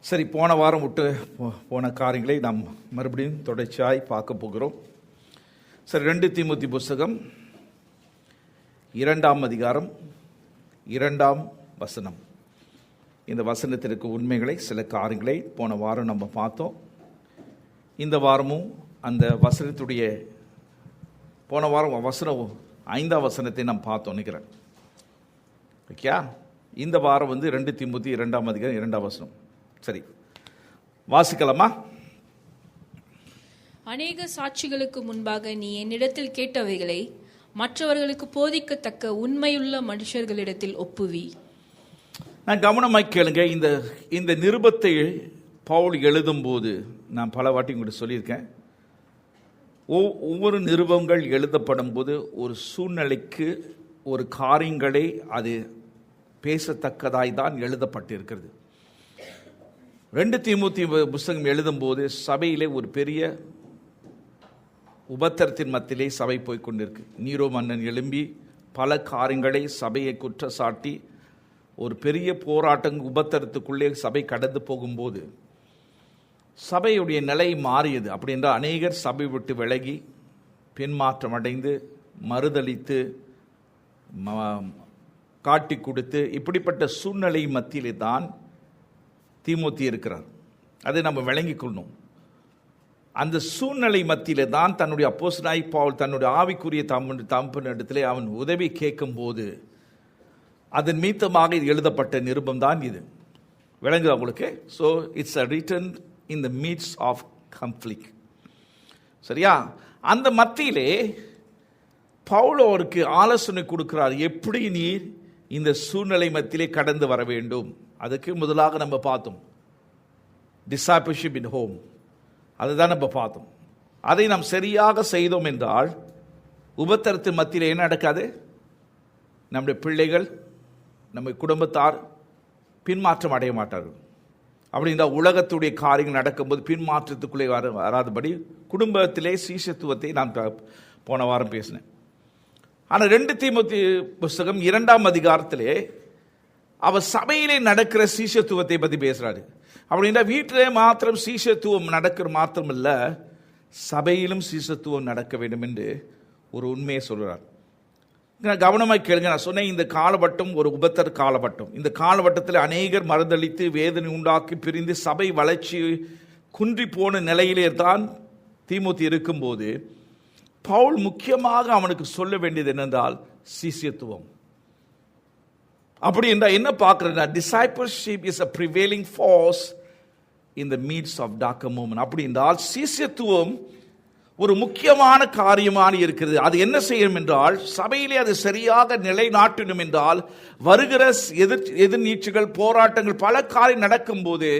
சரி, போன வாரம் விட்டு போன காரியங்களை நாம் மறுபடியும் தொடர்ச்சியாய் பார்க்க போகிறோம். சரி, 2 தீமோத்தி புஸ்தகம் 2ஆம் அதிகாரம் 2ஆம் வசனம். இந்த வசனத்திற்கு உண்மைகளை, சில காரியங்களை போன வாரம் நம்ம பார்த்தோம். இந்த வாரமும் அந்த வசனத்துடைய போன வாரம் வசனம் 5ஆம் வசனத்தை நாம் பார்த்தோம் நினைக்கிறேன். ஓகே, இந்த வாரம் 2 தீமோத்தி 2ஆம் அதிகாரம் 2ஆம் வசனம். சரி, வாசிக்கலாமா? அநேக சாட்சிகளுக்கு முன்பாக நீ என்னிடத்தில் கேட்டவைகளை மற்றவர்களுக்கு போதிக்கத்தக்க உண்மையுள்ள மனுஷர்களிடத்தில் ஒப்புவி. நான் கவனமாய் கேளுங்க. இந்த நிருபத்தை பவுல் எழுதும் போது நான் பல வாட்டி உங்களுக்கு சொல்லியிருக்கேன். ஒவ்வொரு நிருபங்கள் எழுதப்படும் போது ஒரு சூழ்நிலைக்கு ஒரு காரியங்களை அது பேசத்தக்கதாய் தான் எழுதப்பட்டிருக்கிறது. 2 தீமோத்தி புஸ்தகம் எழுதும் போது சபையிலே ஒரு பெரிய உபத்திரத்தின் மத்தியிலே சபை போய் கொண்டிருக்கு. நீரோ மன்னன் எழும்பி பல காரியங்களை சபையை குற்றச்சாட்டி ஒரு பெரிய போராட்டம் உபத்திரத்துக்குள்ளே சபை கடந்து போகும்போது சபையுடைய நிலை மாறியது. அப்படி என்றால் அநேகர் சபை விட்டு விலகி பின்மாற்றம் அடைந்து மறுதளித்து காட்டி கொடுத்து இப்படிப்பட்ட சூழ்நிலை மத்தியிலே தான் தீமோத்தி இருக்கிறார். அதை நம்ம விளங்கிக் கொள்ளணும். அந்த சூழ்நிலை மத்தியிலே தான் தன்னுடைய அப்போஸ்தலனாகிய பவுல் தன்னுடைய ஆவிக்குரிய தகப்பனிடத்திலே அவன் உதவி கேட்கும் போது அதன் மீத்தமாக இது எழுதப்பட்ட நிருபம் தான் இது. விளங்குது உங்களுக்கு? So it's a written in the midst of conflict. சரியா? அந்த மத்தியிலே பவுல் அவருக்கு ஆலோசனை கொடுக்கிறார். எப்படி நீர் இந்த சூழ்நிலை மத்தியிலே கடந்து வர வேண்டும். அதுக்கு முதலாக நம்ம பார்த்தோம் டிசைபிள்ஷிப் இன் ஹோம். அதுதான் நம்ம பார்த்தோம். அதை நாம் சரியாக செய்தோம் என்றால் உபத்திரத்தின் மத்தியில் என்ன நடக்காது? நம்முடைய பிள்ளைகள், நம்ம குடும்பத்தார் பின்மாற்றம் அடைய மாட்டார்கள். அப்படின்னா உலகத்துடைய காரியங்கள் நடக்கும்போது பின்மாற்றத்துக்குள்ளே வராதபடி குடும்பத்திலே சீஷத்துவத்தை நான் போன வாரம் பேசினேன். ஆனால் 2 தீமோத்தி புஸ்தகம் 2ஆம் அதிகாரத்திலே அவர் சபையிலே நடக்கிற சீஷத்துவத்தை பற்றி பேசுறாரு. அப்படின்னா வீட்டிலே மாத்திரம் சீஷத்துவம் நடக்கிற மாத்திரம் இல்ல, சபையிலும் சீஷத்துவம் நடக்க வேண்டும் என்று ஒரு உண்மையை சொல்கிறார். கவனமாக கேளுங்க. நான் சொன்னேன், இந்த காலகட்டம் ஒரு உபத்திர காலகட்டம். இந்த காலகட்டத்தில் அநேகர் மறுதளித்து வேதனை உண்டாக்கி பிரிந்து சபை வளர்ச்சி குன்றி போன நிலையிலே தான் தீமோத்தி இருக்கும்போது பவுல் முக்கியமாக அவனுக்கு சொல்ல வேண்டியது என்னென்றால் சீஷத்துவம். அப்படி என்றால் என்ன பார்க்கிறேன்னா, discipleship is a prevailing force in the midst of darker moment. அப்படி என்றால் சீஷத்துவம் ஒரு முக்கியமான காரியமாக இருக்கிறது. அது என்ன செய்யும் என்றால் சபையிலே அது சரியாக நிலைநாட்டணும் என்றால் வருகிற எதிர்நீச்சுகள், போராட்டங்கள், பல காரியம் நடக்கும் போது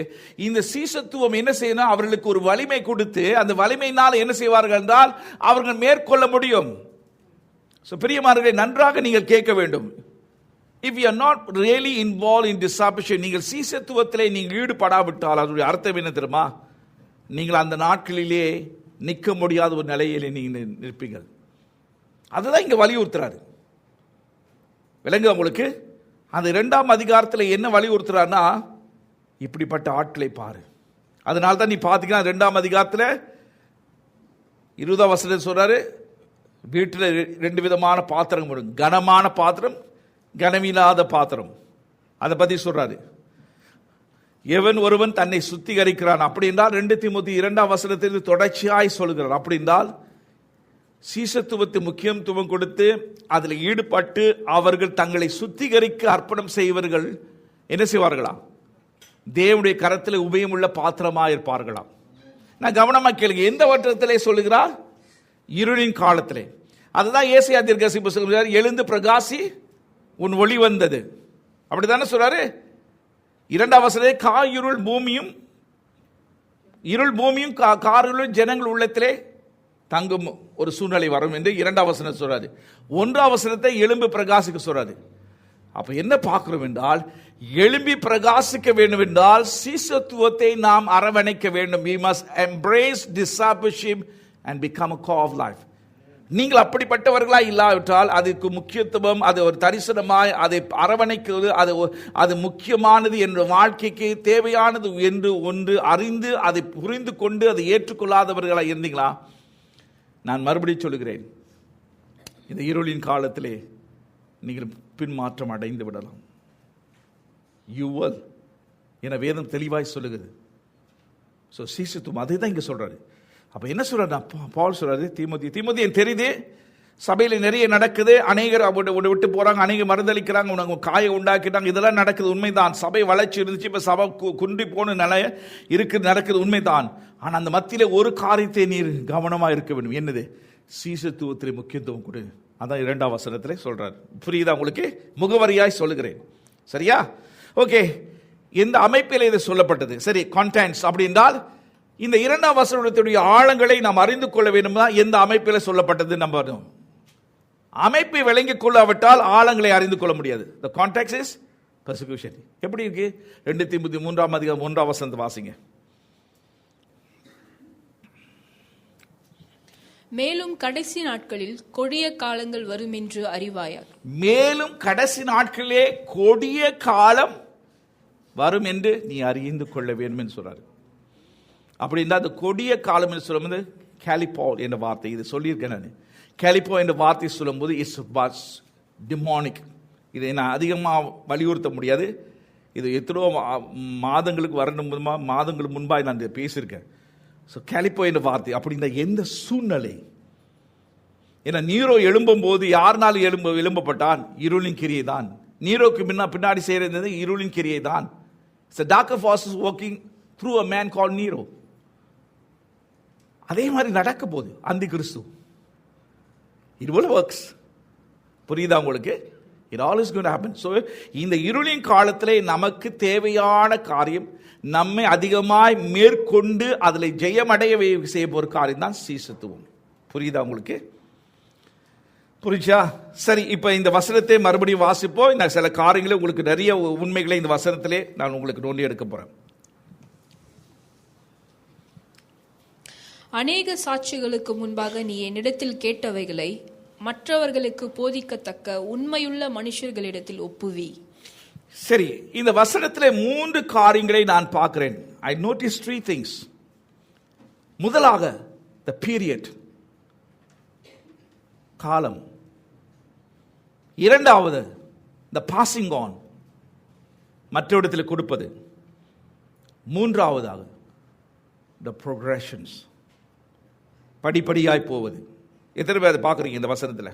இந்த சீஷத்துவம் என்ன செய்யணும்? அவர்களுக்கு ஒரு வலிமை கொடுத்து அந்த வலிமையினால் என்ன செய்வார்கள் என்றால் அவர்கள் மேற்கொள்ள முடியும். பிரியமானவர்களே, நன்றாக நீங்கள் கேட்க வேண்டும். If you are not really involved in discipleship, நீங்கள் சீஷத்துவத்திலே நீங்கள் ஈடுபடாவிட்டால் அதனுடைய அர்த்தம் என்ன தெரியுமா? நீங்கள் அந்த நாட்களிலே நிற்க முடியாத ஒரு நிலையிலே நீங்கள் நிற்பீர்கள். அதுதான் இங்கே வலியுறுத்துறாரு. விளங்குதா உங்களுக்கு? அந்த 2ஆம் அதிகாரத்தில் என்ன வலியுறுத்துறாருன்னா, இப்படிப்பட்ட ஆட்களை பாரு. அதனால தான் நீ பார்த்தீங்கன்னா 2ஆம் அதிகாரத்தில் 20ஆம் வசனத்தில் சொல்றாரு, வீட்டில் 2 விதமான பாத்திரம் வரும். கனமான பாத்திரம், கனமில்லாத பாத்திரம். அதை பற்றி சொல்றாரு. எவன் ஒருவன் தன்னை சுத்திகரிக்கிறான். அப்படி என்றால் 2 தீமோத்தி 2ஆம் வசனத்தில் தொடர்ச்சியாய் சொல்கிறார். அப்படி என்றால் சீஷத்துவத்தை முக்கியத்துவம் கொடுத்து அதில் ஈடுபட்டு அவர்கள் தங்களை சுத்திகரிக்க அர்ப்பணம் செய்வர்கள் என்ன செய்வார்களா? தேவனுடைய கரத்தில் உபயமுள்ள பாத்திரமாக இருப்பார்களாம். நான் கவனமாக கேளுங்க. எந்த வட்டத்திலே சொல்லுகிறார்? இருளின் காலத்திலே. அதுதான் ஏசாயா தீர்க்கதரிசி புத்தகம், எழுந்து பிரகாசி உன் ஒளி வந்தது. அப்படித்தானே சொல்றாரு. 2ஆம் வசனத்திலே காரிருள் பூமியும் காரிருள் ஜனங்கள் உள்ளத்திலே தங்கும் ஒரு சூழ்நிலை வரும் என்று 2ஆம் வசனம் சொல்றாரு. 1ஆம் வசனத்தை எழும்பி பிரகாசிக்க சொல்றாரு. அப்ப என்ன பார்க்கிறோம் என்றால், எழும்பி பிரகாசிக்க வேண்டும் என்றால் சீஷத்துவத்தை நாம் அரவணைக்க வேண்டும். We must embrace discipleship and become a core of life. நீங்கள் அப்படிப்பட்டவர்களாய் இல்லாவிட்டால் அதுக்கு முக்கியத்துவம், அது ஒரு தரிசனமாய் அதை அரவணைக்கிறது, அது முக்கியமானது என்ற வாழ்க்கைக்கு தேவையானது என்று ஒன்று அறிந்து அதை புரிந்து கொண்டு அதை ஏற்றுக்கொள்ளாதவர்களாக இருந்தீங்களா, நான் மறுபடியும் சொல்லுகிறேன், இந்த இருளின் காலத்திலே நீங்கள் பின்மாற்றம் அடைந்து விடலாம். என வேதம் தெளிவாய் சொல்லுகிறது. ஸோ சீசத்துவம் அதை தான் இங்கே சொல்றாரு. அப்போ என்ன சொல்றாரு, பவுல் சொல்றாரு, தீமோத்தி எனக்கு தெரியுது, சபையில் நிறைய நடக்குது, அநேகர் விட்டு போறாங்க, அநேகர் மருந்தளிக்கிறாங்க, உனக்கு காயை உண்டாக்கிட்டாங்க, இதெல்லாம் நடக்குது உண்மைதான். சபை வளர்ச்சி இருந்துச்சு, இப்போ சபை குன்றி போன நிலைய இருக்குது, நடக்குது உண்மைதான். ஆனால் அந்த மத்தியிலே ஒரு காரியத்தை நீர் கவனமாக இருக்க வேண்டும். என்னது? சீசத்துவத்திலே முக்கியத்துவம் கொடு. அதான் 2ஆம் வசனத்திலே சொல்றாரு. புரியுதா உங்களுக்கு? முகவரியாய் சொல்லுகிறேன். சரியா? ஓகே. இந்த அமைப்பில் இது சொல்லப்பட்டது. சரி, கான்டென்ட்ஸ் அப்படி என்றால் இந்த 2ஆம் வசனத்துடைய ஆழங்களை நாம் அறிந்து கொள்ள வேண்டும்னா எந்த அமைப்பில் சொல்லப்பட்டது நம்ம அமைப்பை விளங்கிக் கொள்ளாவிட்டால் ஆழங்களை அறிந்து கொள்ள முடியாது. The context is persecution. எப்படி இருக்கு? 2 தீமோத்தி 3ஆம் அதிகாரம் 1ஆம் வசனத்தை வாசிங்க. மேலும் கடைசி நாட்களில் கொடிய காலங்கள் வரும் என்று அறிவாயாக. மேலும் கடைசி நாட்களிலே கொடிய காலம் வரும் என்று நீ அறிந்து கொள்ள வேண்டும் என்று சொல்றாரு. அப்படின்னா அந்த கொடிய காலம் என்று சொல்லும்போது கேலிப்போ என்ற வார்த்தை, இது சொல்லியிருக்கேன் நான். கேலிப்போ என்ற வார்த்தை சொல்லும்போது இட்ஸ் டிமானிக். இதை நான் அதிகமாக வலியுறுத்த முடியாது. இது எத்தனோ மாதங்களுக்கு முன்பாக நான் பேசியிருக்கேன். ஸோ கேலிப்போ என்ற வார்த்தை அப்படின்னா எந்த சூழ்நிலை, ஏன்னா நீரோ எழும்பும் போது யாருனாலும் எழும்பப்பட்டான்? இருளின் கிரியை தான். நீரோக்கு பின்னாடி செய்யறது இருளின் கிரியை தான். It's a darker forces working through a man called Nero. அதே மாதிரி நடக்க போகுது அந்தி கிறிஸ்து. It will works. புரியுதா உங்களுக்கு? It all is going to happen. So இந்த இருளின் காலத்திலே நமக்கு தேவையான காரியம், நம்மை அதிகமாய் மேற்கொண்டு அதில் ஜெயமடைய செய்ய போற காரியம் தான் சீசத்துவம். புரியுதா உங்களுக்கு? புரிச்சா? சரி, இப்போ இந்த வசனத்தை மறுபடியும் வாசிப்போம். நான் சில காரியங்களை உங்களுக்கு நிறைய உண்மைகளை இந்த வசனத்திலே நான் உங்களுக்கு நோண்டி எடுக்க போறேன். அநேக சாட்சிகளுக்கு முன்பாக நீ என்னிடத்தில் கேட்டவைகளை மற்றவர்களுக்கு போதிக்கத்தக்க உண்மையுள்ள மனுஷர்களிடத்தில் ஒப்புவி. சரி, இந்த வசனத்திலே 3 காரியங்களை நான் பார்க்கிறேன். I noticed 3 things. முதலாக the period, காலம். இரண்டாவது the passing on, மற்ற இடத்தில் கொடுப்பது. மூன்றாவதாக the progressions, படிப்படியாய் போவது. எத்தனை பேர் அதை பார்க்குறீங்க இந்த வசனத்தில்?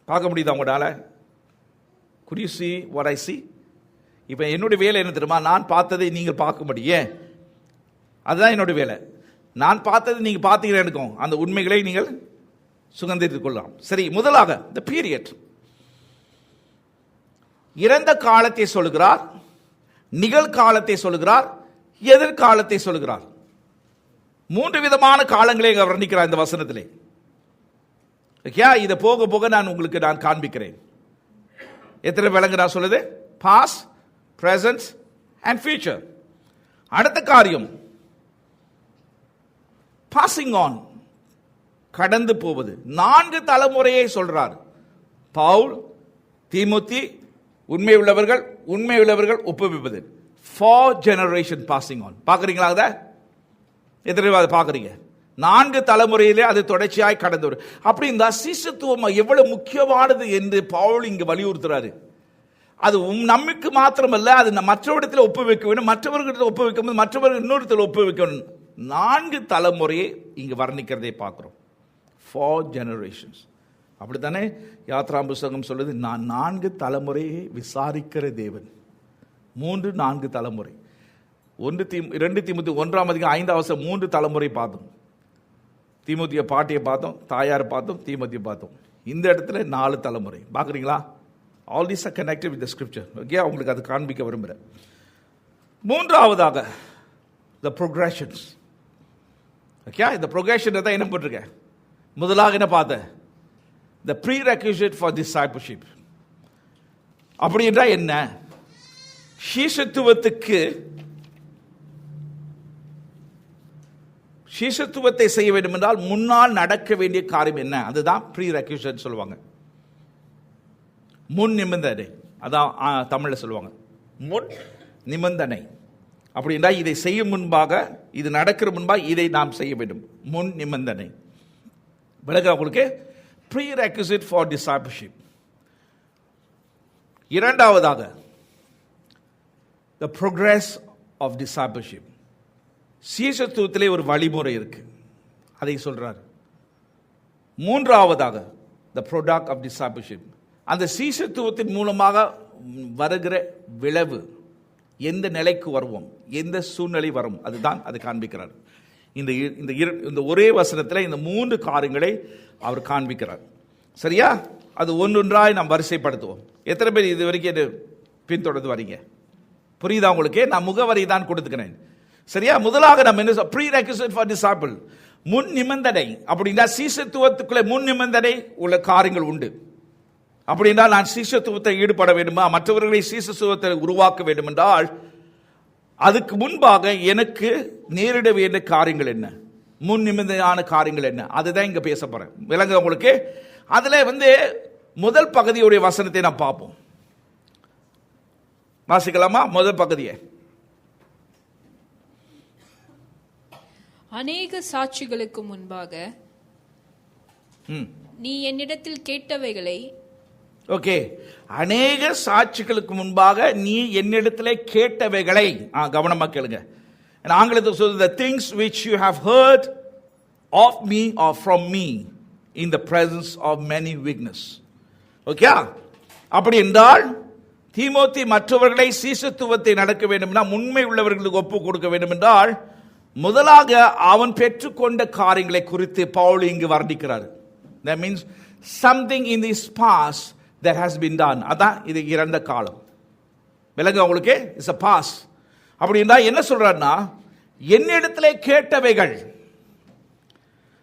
பார்க்க முடியுதா உங்களால? Could you see what I see? இப்போ என்னுடைய வேலை என்ன தெரியுமா? நான் பார்த்ததை நீங்கள் பார்க்க முடியும். அதுதான் என்னுடைய வேலை. நான் பார்த்ததை நீங்கள் பார்த்தீங்கன்னா இருக்கும் அந்த உண்மைகளை நீங்கள் சுகந்தித்துக் கொள்ளலாம். சரி, முதலாக the period, இறந்த காலத்தை சொல்லுகிறார், நிகழ்காலத்தை சொல்லுகிறார், எதிர்காலத்தை சொல்லுகிறார். 3 விதமான காலங்களை வர்ணிக்கிறார் இந்த வசனத்திலே. இதை போக போக நான் காண்பிக்கிறேன். எத்தனை விளங்கு நான் சொல்லுது? Past, present and future. அடுத்த காரியம் பாசிங் ஆன், கடந்து போவது. 4 தலைமுறையை சொல்றார் பவுல். தீமோத்தி, உண்மை உள்ளவர்கள் ஒப்புவிப்பது. 4 generation passing on. பார்க்குறீங்களா? அதை எத்தனை அதை பார்க்குறீங்க? 4 தலைமுறையிலே அது தொடர்ச்சியாய் கடந்து வரும். அப்படி இந்த சீசத்துவம் எவ்வளவு முக்கியமானது என்று பவுல் இங்கு வலியுறுத்துறாரு. அது நமக்கு மாத்திரமல்ல, அது மற்றவரிடத்தில் ஒப்புவிக்க வேண்டும், மற்றவர்களிடத்தில் ஒப்புவிக்கும் போது மற்றவர்கள் இன்னொருத்தில் ஒப்புவிக்கணும். 4 தலைமுறையை இங்கு வர்ணிக்கிறதை பார்க்கிறோம். 4 generations. அப்படித்தானே யாத்ராம் புஸ்தகம் சொல்லுது, நான் 4 தலைமுறையை விசாரிக்கிற தேவன். 3-4 தலைமுறை. 2 தீமோத்தி 1ஆம் அதிகாரம் 5ஆம் வசனம் 3 தலைமுறை பார்த்தோம். தீமோத்திய பாட்டியை பார்த்தோம், தாயார் பார்த்தோம், தீமோத்தியை பார்த்தோம். இந்த இடத்துல 4 தலைமுறை பார்க்குறீங்களா? All these are connected with the scripture. Okay, உங்களுக்கு அது காண்பிக்க விரும்புகிறேன். மூன்றாவதாக the progressions. ஓகே, இந்த ப்ரோக்ரஷன் தான் என்ன போட்டிருக்கேன்? முதலாக என்ன பார்த்தேன்? the prerequisite for discipleship. அப்படி என்றால் என்ன? சீஷத்துவத்துக்கு சீஷத்துவத்தை செய்ய வேண்டும் என்றால் முன்னால் நடக்க வேண்டிய காரியம் என்ன? அதுதான் ப்ரீ ரெக்யூசன் சொல்லுவாங்க. முன் நிபந்தனை, அதான் தமிழில் சொல்லுவாங்க முன் நிபந்தனை. அப்படின்னா இதை செய்யும் முன்பாக, இது நடக்கிற முன்பாக இதை நாம் செய்ய வேண்டும். முன் நிபந்தனை விளக்குற உங்களுக்கு ப்ரீ ரெக்யூசிட் ஃபார் டிசைபிள்ஷிப். இரண்டாவதாக the progress of discipleship. சீஷத்துவத்திலே ஒரு வழிமுறை இருக்கு, அதை சொல்றார். மூன்றாவதாக the product of discipleship, அந்த சீஷத்துவத்தின் மூலமாக வருகிற விளைவு, எந்த நிலைக்கு வருவோம், எந்த சூழ்நிலை வரும், அதுதான் அது காண்பிக்கிறார். இந்த ஒரே வசனத்தில் இந்த 3 காரியங்களை அவர் காண்பிக்கிறார். சரியா? அது ஒன்றொன்றாய் நாம் வரிசைப்படுத்துவோம். எத்தனை பேர் இது வரைக்கும் பின்தொடர்ந்து வரீங்க? புரியுதா உங்களுக்கு? நான் முகவரி தான் கொடுத்துக்கிறேன். சரியா? முதலாக நம்ம என்ன ப்ரீ ரெக்விசிட் ஃபார் டிசைபிள், முன் நிபந்தனை. அப்படின்னா சீஷத்துவத்துக்குள்ளே முன் நிபந்தனை உள்ள காரியங்கள் உண்டு. அப்படின்னா நான் சீஷத்துவத்தை ஈடுபட வேண்டுமா, மற்றவர்களை சீஷத்துவத்தை உருவாக்க வேண்டும் என்றால் அதுக்கு முன்பாக எனக்கு நேரிட வேண்டிய காரியங்கள் என்ன, முன் நிபந்தனையான காரியங்கள் என்ன, அதுதான் இங்க பேச போறேன். விளங்க உங்களுக்கு? அதுல முதல் பகுதியுடைய வசனத்தை நாம் பார்ப்போம். வாசிக்கலாமா? முதல் பகுதியை. அநேக சாட்சிகளுக்கு முன்பாக நீ என்னிடத்தில் கேட்டவைகளை. ஓகே, அநேக சாட்சிகளுக்கு முன்பாக நீ என்னிடத்திலே கேட்டவைகளை. கவனமா கேளுங்க. ஆங்கிலத்தில் சொல்றது the things which you have heard of me or from me in the presence of many witnesses. Okay, அப்படி என்றால் தீமோத்தி மற்றவர்களை சீஷத்துவத்தை நடக்க வேண்டும், உண்மை உள்ளவர்களுக்கு ஒப்பு கொடுக்க வேண்டும் என்றால் முதலாக அவன் பெற்றுக்கொண்ட காரியங்களை குறித்து பவுல் இங்கு வர்ணிக்கிறார். That means something in this past that has been done. அதான் இது இறந்த காலம். விளங்க உங்களுக்கு? It's a past. அப்படின்னா என்ன சொல்றாருன்னா என்னிடத்திலே கேட்டவைகள்.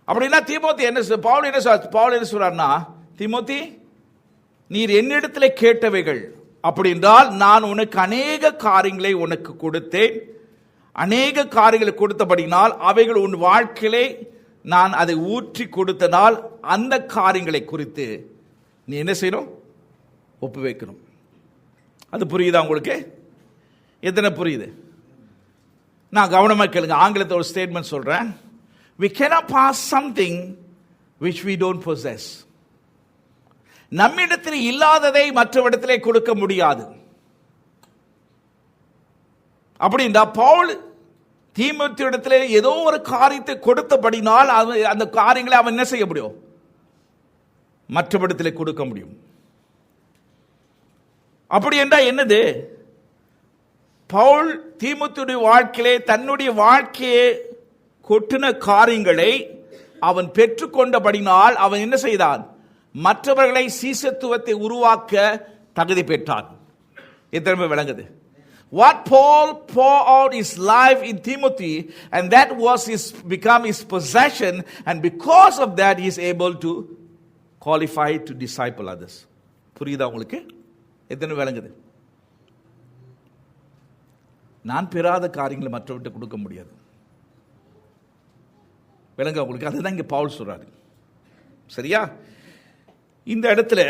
அப்படின்னா தீமோத்தி பவுல் என்ன சொல்றாருன்னா, தீமோத்தி நீர் என்னிடத்திலே கேட்டவைகள். அப்படி என்றால் நான் உனக்கு அநேக காரியங்களை உனக்கு கொடுத்தேன். அநேக காரியங்களை கொடுத்தபடினால் அவைகள் உன் வாழ்க்கையிலே நான் அதை ஊற்றி கொடுத்தனால் அந்த காரியங்களை குறித்து நீ என்ன செய்யணும்? ஒப்பு வைக்கணும். அது புரியுதா உங்களுக்கு? எத்தனை புரியுது? நான் கவனமாக கேளுங்க. ஆங்கிலத்தில் ஒரு ஸ்டேட்மெண்ட் சொல்றேன். We cannot pass something which we don't possess. நம்மிடத்தில் இல்லாததை மற்றவரிடத்திலே கொடுக்க முடியாது. அப்படின்னா பவுல் தீமோத்தியிடத்திலே ஏதோ ஒரு காரியத்தை கொடுத்தபடினால் அந்த காரியங்களை அவன் என்ன செய்ய முடியும்? மற்றவரிடத்திலே கொடுக்க முடியும். அப்படி என்றால் என்னது? பவுல் தீமோத்தியுடைய வாழ்க்கையிலே தன்னுடைய வாழ்க்கையை கொட்டின காரியங்களை அவன் பெற்றுக்கொண்டபடினால் அவன் என்ன செய்தான்? மற்றவர்களை சீஷத்துவத்தை உருவாக்க தகுதி பெற்றான். எத்தனை விளங்குது? What Paul poured out his life in Timothy, and that was become his possession, and because of that he is able to qualify to disciple others. புரியுதா உங்களுக்கு? எத்தனை விளங்குது? நான் பெறாத காரியங்களை மற்றவர்கிட்ட கொடுக்க முடியாது. விளங்க உங்களுக்கு? அதுதான் இங்க பவுல் சொல்றாரு. சரியா? இந்த இடத்துல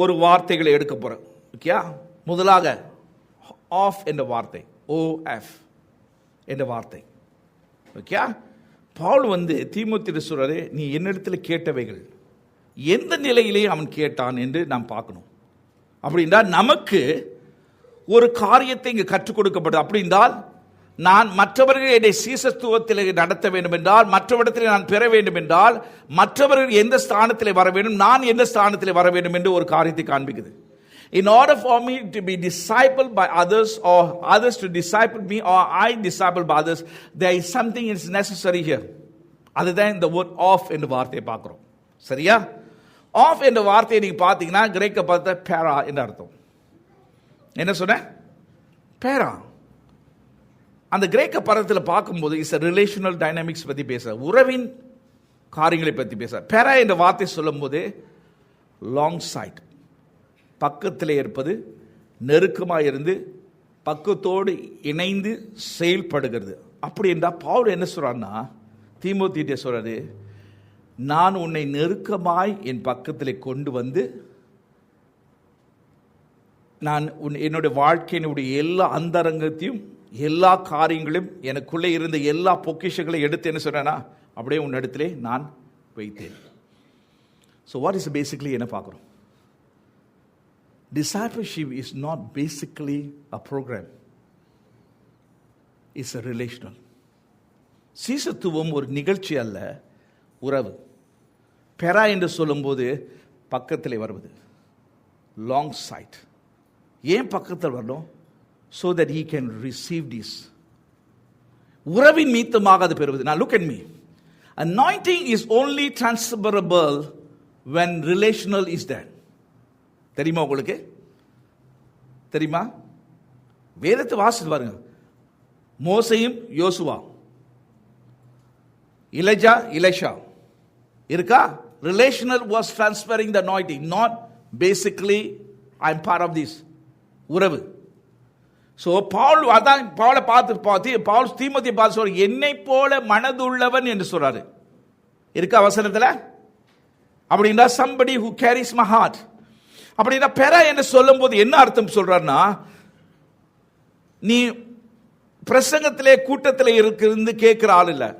ஒரு வார்த்தைகளை எடுக்க போறேன். ஓகே, முதலாக ஆஃப் என்ற வார்த்தை, OF என்ற வார்த்தை. ஓகே, பவுல் தீமோத்தியிடம் சொல்றாரு, நீ என்னிடத்தில் கேட்டவைகள் எந்த நிலையிலே அவன் கேட்டான் என்று நாம் பார்க்கணும். அப்படின்னா நமக்கு ஒரு காரியத்தை இங்கு கற்றுக் கொடுக்கப்படும். அப்படின்றால் நான் மற்றவர்கள் என்னை சீஷத்துவத்தில் நடத்த வேண்டும் என்றால், மற்றவரிடத்தில் நான் பெற வேண்டும் என்றால், மற்றவர்கள் எந்த ஸ்தானத்தில் வர வேண்டும், நான் எந்த ஸ்தானத்தில் வர வேண்டும் என்று ஒரு காரியத்தை காண்பிக்குது. In order for me to be discipled by others or others to disciple me or I disciple by others, there is something is necessary here. அதுதான் இந்த word of என்ற வார்த்தையை பார்க்கிறோம். சரியா? ஆஃப் என்ற வார்த்தையை நீங்க பார்த்தீங்கன்னா கிரேக்க பார்த்த பேரா என்ற அர்த்தம். என்ன சொன்ன? பேரா. அந்த கிரேக்க பதத்தில் பார்க்கும்போது இஸ் ரிலேஷனல் டைனாமிக்ஸ் பற்றி பேச, உறவின் காரியங்களை பற்றி பேச. பேரா என்ற வார்த்தை சொல்லும் போது லாங் சைட், பக்கத்தில் இருப்பது, நெருக்கமாக இருந்து பக்கத்தோடு இணைந்து செயல்படுகிறது, அப்படி என்றால் பவுல் என்ன சொல்றாருன்னா, தீமோத்திட்ட சொல்றாரு, நான் உன்னை நெருக்கமாய் என் பக்கத்தில் கொண்டு வந்து நான் என்னுடைய வாழ்க்கையினுடைய எல்லா அந்தரங்கத்தையும் எல்லா காரியங்களையும் எனக்குள்ளே இருந்த எல்லா பொக்கிஷங்களையும் எடுத்து என்ன சொல்றேன்னா அப்படியே உன்னிடத்திலே நான் வைத்தேன். ஸோ வாட் இஸ் பேசிக்கலி என்ன பார்க்குறோம்? Discipleship is not basically a program. It's a relational. சீசத்துவம் ஒரு நிகழ்ச்சி அல்ல, உறவு. பெரா என்று சொல்லும்போது பக்கத்தில் வருவது, லாங் சைட். ஏன் பக்கத்தில் வரணும்? so that he can receive this. உறவின் மீத்தமாக அது பெறுவது. Now look at me. Anointing is only transferable when relational is there. தெரியுமா உங்களுக்கு? தெரியுமா? வேதத்தை வாசித்து பாருங்க. மோசையும் யோசுவா, இலேஷா இருக்கா? Relational was transferring the anointing, not basically I'm part of this. உறவு. ஸோ பவுல் அதான் பவுலை பார்த்து பவுல் தீமோத்தியை பார்த்து சொல்ற, என்னை போல மனதுள்ளவன் என்று சொல்றாரு. இருக்கா வசனத்தில்? அப்படின்னா somebody who carries my heart. அப்படின்னா பெற என்று சொல்லும் போது என்ன அர்த்தம் சொல்றாருன்னா, நீ பிரசங்கத்திலே கூட்டத்தில் இருந்து கேட்கிற ஆள் இல்லை,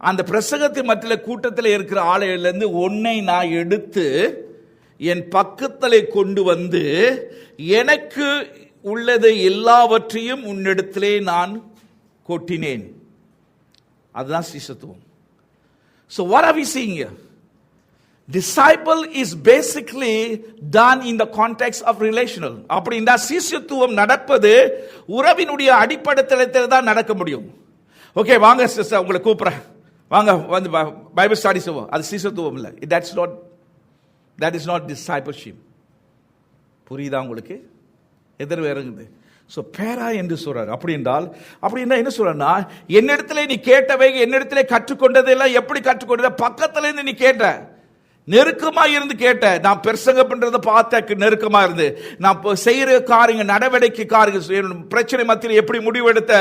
அந்த பிரசங்கத்தின் மத்தியில் கூட்டத்தில் இருக்கிற ஆளுலேருந்து ஒன்னை நான் எடுத்து என் பக்கத்தில் கொண்டு வந்து எனக்கு உள்ளது எல்லாவற்றையும் உன்னிடத்திலே நான் கொட்டினேன். அதுதான் சீசத்துவம். So what are we seeing here? Disciple is basically done in the context of relational. அப்படி இந்த சீசத்துவம் நடப்பது உறவினுடைய அடிப்படையில் தான் நடக்க முடியும். ஓகே வாங்க சிஸ்டர், உங்களை கூப்பிடுறேன், வாங்க வந்து பைபிள் ஸ்டடி செய்வோம். அது சீசத்துவம் இல்லை. That is not discipleship. புரியுதா உங்களுக்கு? எதிர் இறங்குது. ஸோ பேரா என்று சொல்றாரு. அப்படின்னா என்ன சொல்றா, என்னிடத்துல நீ கேட்டவை, என்னிடத்துல கற்றுக்கொண்டதெல்லாம் எப்படி கற்றுக்கொண்டத? பக்கத்துல இருந்து நீ கேட்ட, நெருக்கமா இருந்து கேட்ட. நான் பிரசங்க பண்றதை பார்த்த நெருக்கமா இருந்து, நான் செய்யற காரியங்கள், நடவடிக்கை காரியங்கள், பிரச்சனை மத்தியில் எப்படி முடிவெடுத்த,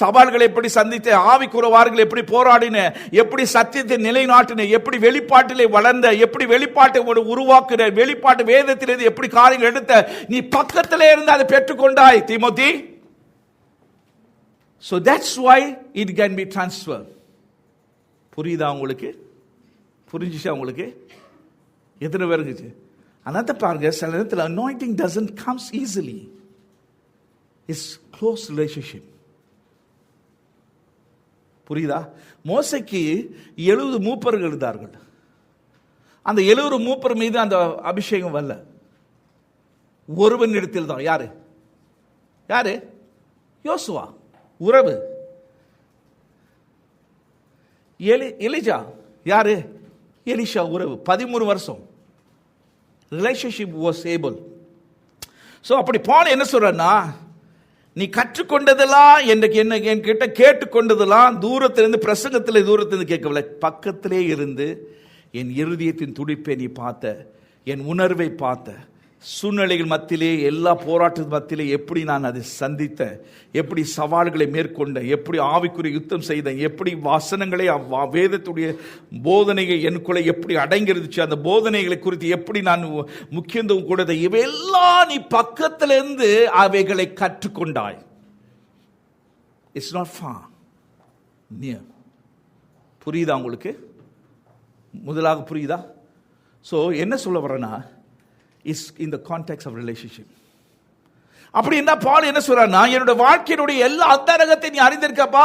சவால்களை எப்படி சந்தித்த, ஆவிக்குறவார்கள் எப்படி போராடின, எப்படி சத்தியத்தை நிலைநாட்டின, எப்படி வெளிப்பாட்டிலே வளர்ந்த, எப்படி வெளிப்பாட்டை உருவாக்குற, வெளிப்பாட்டு வேதத்திலிருந்து எப்படி காரியங்கள் எடுத்த, நீ பக்கத்திலே இருந்து அதை பெற்றுக்கொண்டாய் Timothy. So that's why it can be transferred. புரியுதா உங்களுக்கு? புரிஞ்சுச்சா உங்களுக்கு? எத்தனை பேருக்கு? அனந்த பாருங்க, சில நேரத்தில் anointing doesn't comes easily. It's close relationship. புரியுதா? மோசைக்கு 70 மூப்பர்கள் இருந்தார்கள். அந்த 70 மூப்பர் மீது அந்த அபிஷேகம் வரல, ஒருவன் இடத்தில் தான். யாரு? யோசுவா. உறவு. எலிஜா யாரு? எலிஷா. உறவு. 13 வருஷம் ரிலேஷன்ஷிப் வாஸ் ஏபிள். ஸோ அப்படி பவுல் என்ன சொல்றன்னா, நீ கற்றுக்கொண்டதெல்லாம் என்கிட்ட கேட்டுக்கொண்டதெல்லாம் தூரத்திலிருந்து, பிரசங்கத்தில் தூரத்திலிருந்து கேட்கவில்லை, பக்கத்திலே இருந்து என் இருதயத்தின் துடிப்பை நீ பார்த்த, என் உணர்வை பார்த்த, சூழ்நிலைகள் மத்தியிலே, எல்லா போராட்டத்தின் மத்தியிலே எப்படி நான் அதை சந்தித்த, எப்படி சவால்களை மேற்கொண்ட, எப்படி ஆவிக்குரிய யுத்தம் செய்தேன், எப்படி வசனங்களை வேதத்துடைய போதனைகள் எனக்குள்ளே எப்படி அடங்கிருந்துச்சு, அந்த போதனைகளை குறித்து எப்படி நான் முக்கியத்துவம் கொடுத்த, இவையெல்லாம் நீ பக்கத்திலிருந்து அவைகளை கற்றுக்கொண்டாய். It's not far near. புரியுதா உங்களுக்கு? முதலாக புரியுதா? ஸோ என்ன சொல்ல வரேன்னா, is in the context of relationship. அப்படின்னா பவுல் என்ன சொல்றாருன்னா, என்னோட வாழ்க்கையினுடைய எல்லா அந்தரங்கத்தை நீ அறிந்திருக்கப்பா,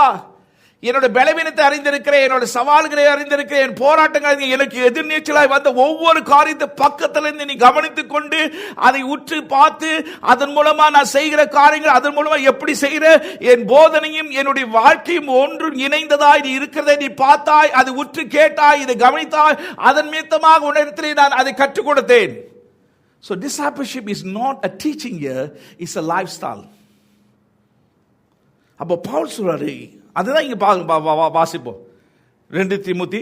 என்னோட பலவீனத்தை அறிந்திருக்கிறேன், என்னோட சவால்களை அறிந்திருக்கிறேன், என் போராட்டங்கள், எனக்கு எதிர்நீச்சலாய் வந்த ஒவ்வொரு காரியத்தை பக்கத்துல இருந்து நீ கவனித்துக் கொண்டு அதை உற்று பார்த்து, அதன் மூலமா நான் செய்கிற காரியங்கள், அதன் மூலமா எப்படி செய்கிற என் போதனையும் என்னுடைய வாழ்க்கையும் ஒன்று இணைந்ததாய் நீ இருக்கிறதை நீ பார்த்தாய், அது உற்று கேட்டாய், இதை கவனித்தாய், அதன் மீதமாக உன்னிடத்திலே நான் அதை கற்றுக் கொடுத்தேன். So discipleship is not a teaching here, it's a lifestyle. அப்போ பவுல் சொல்றாரு, அதுதான் இங்க வாசிப்போம். 2 தீமோத்தி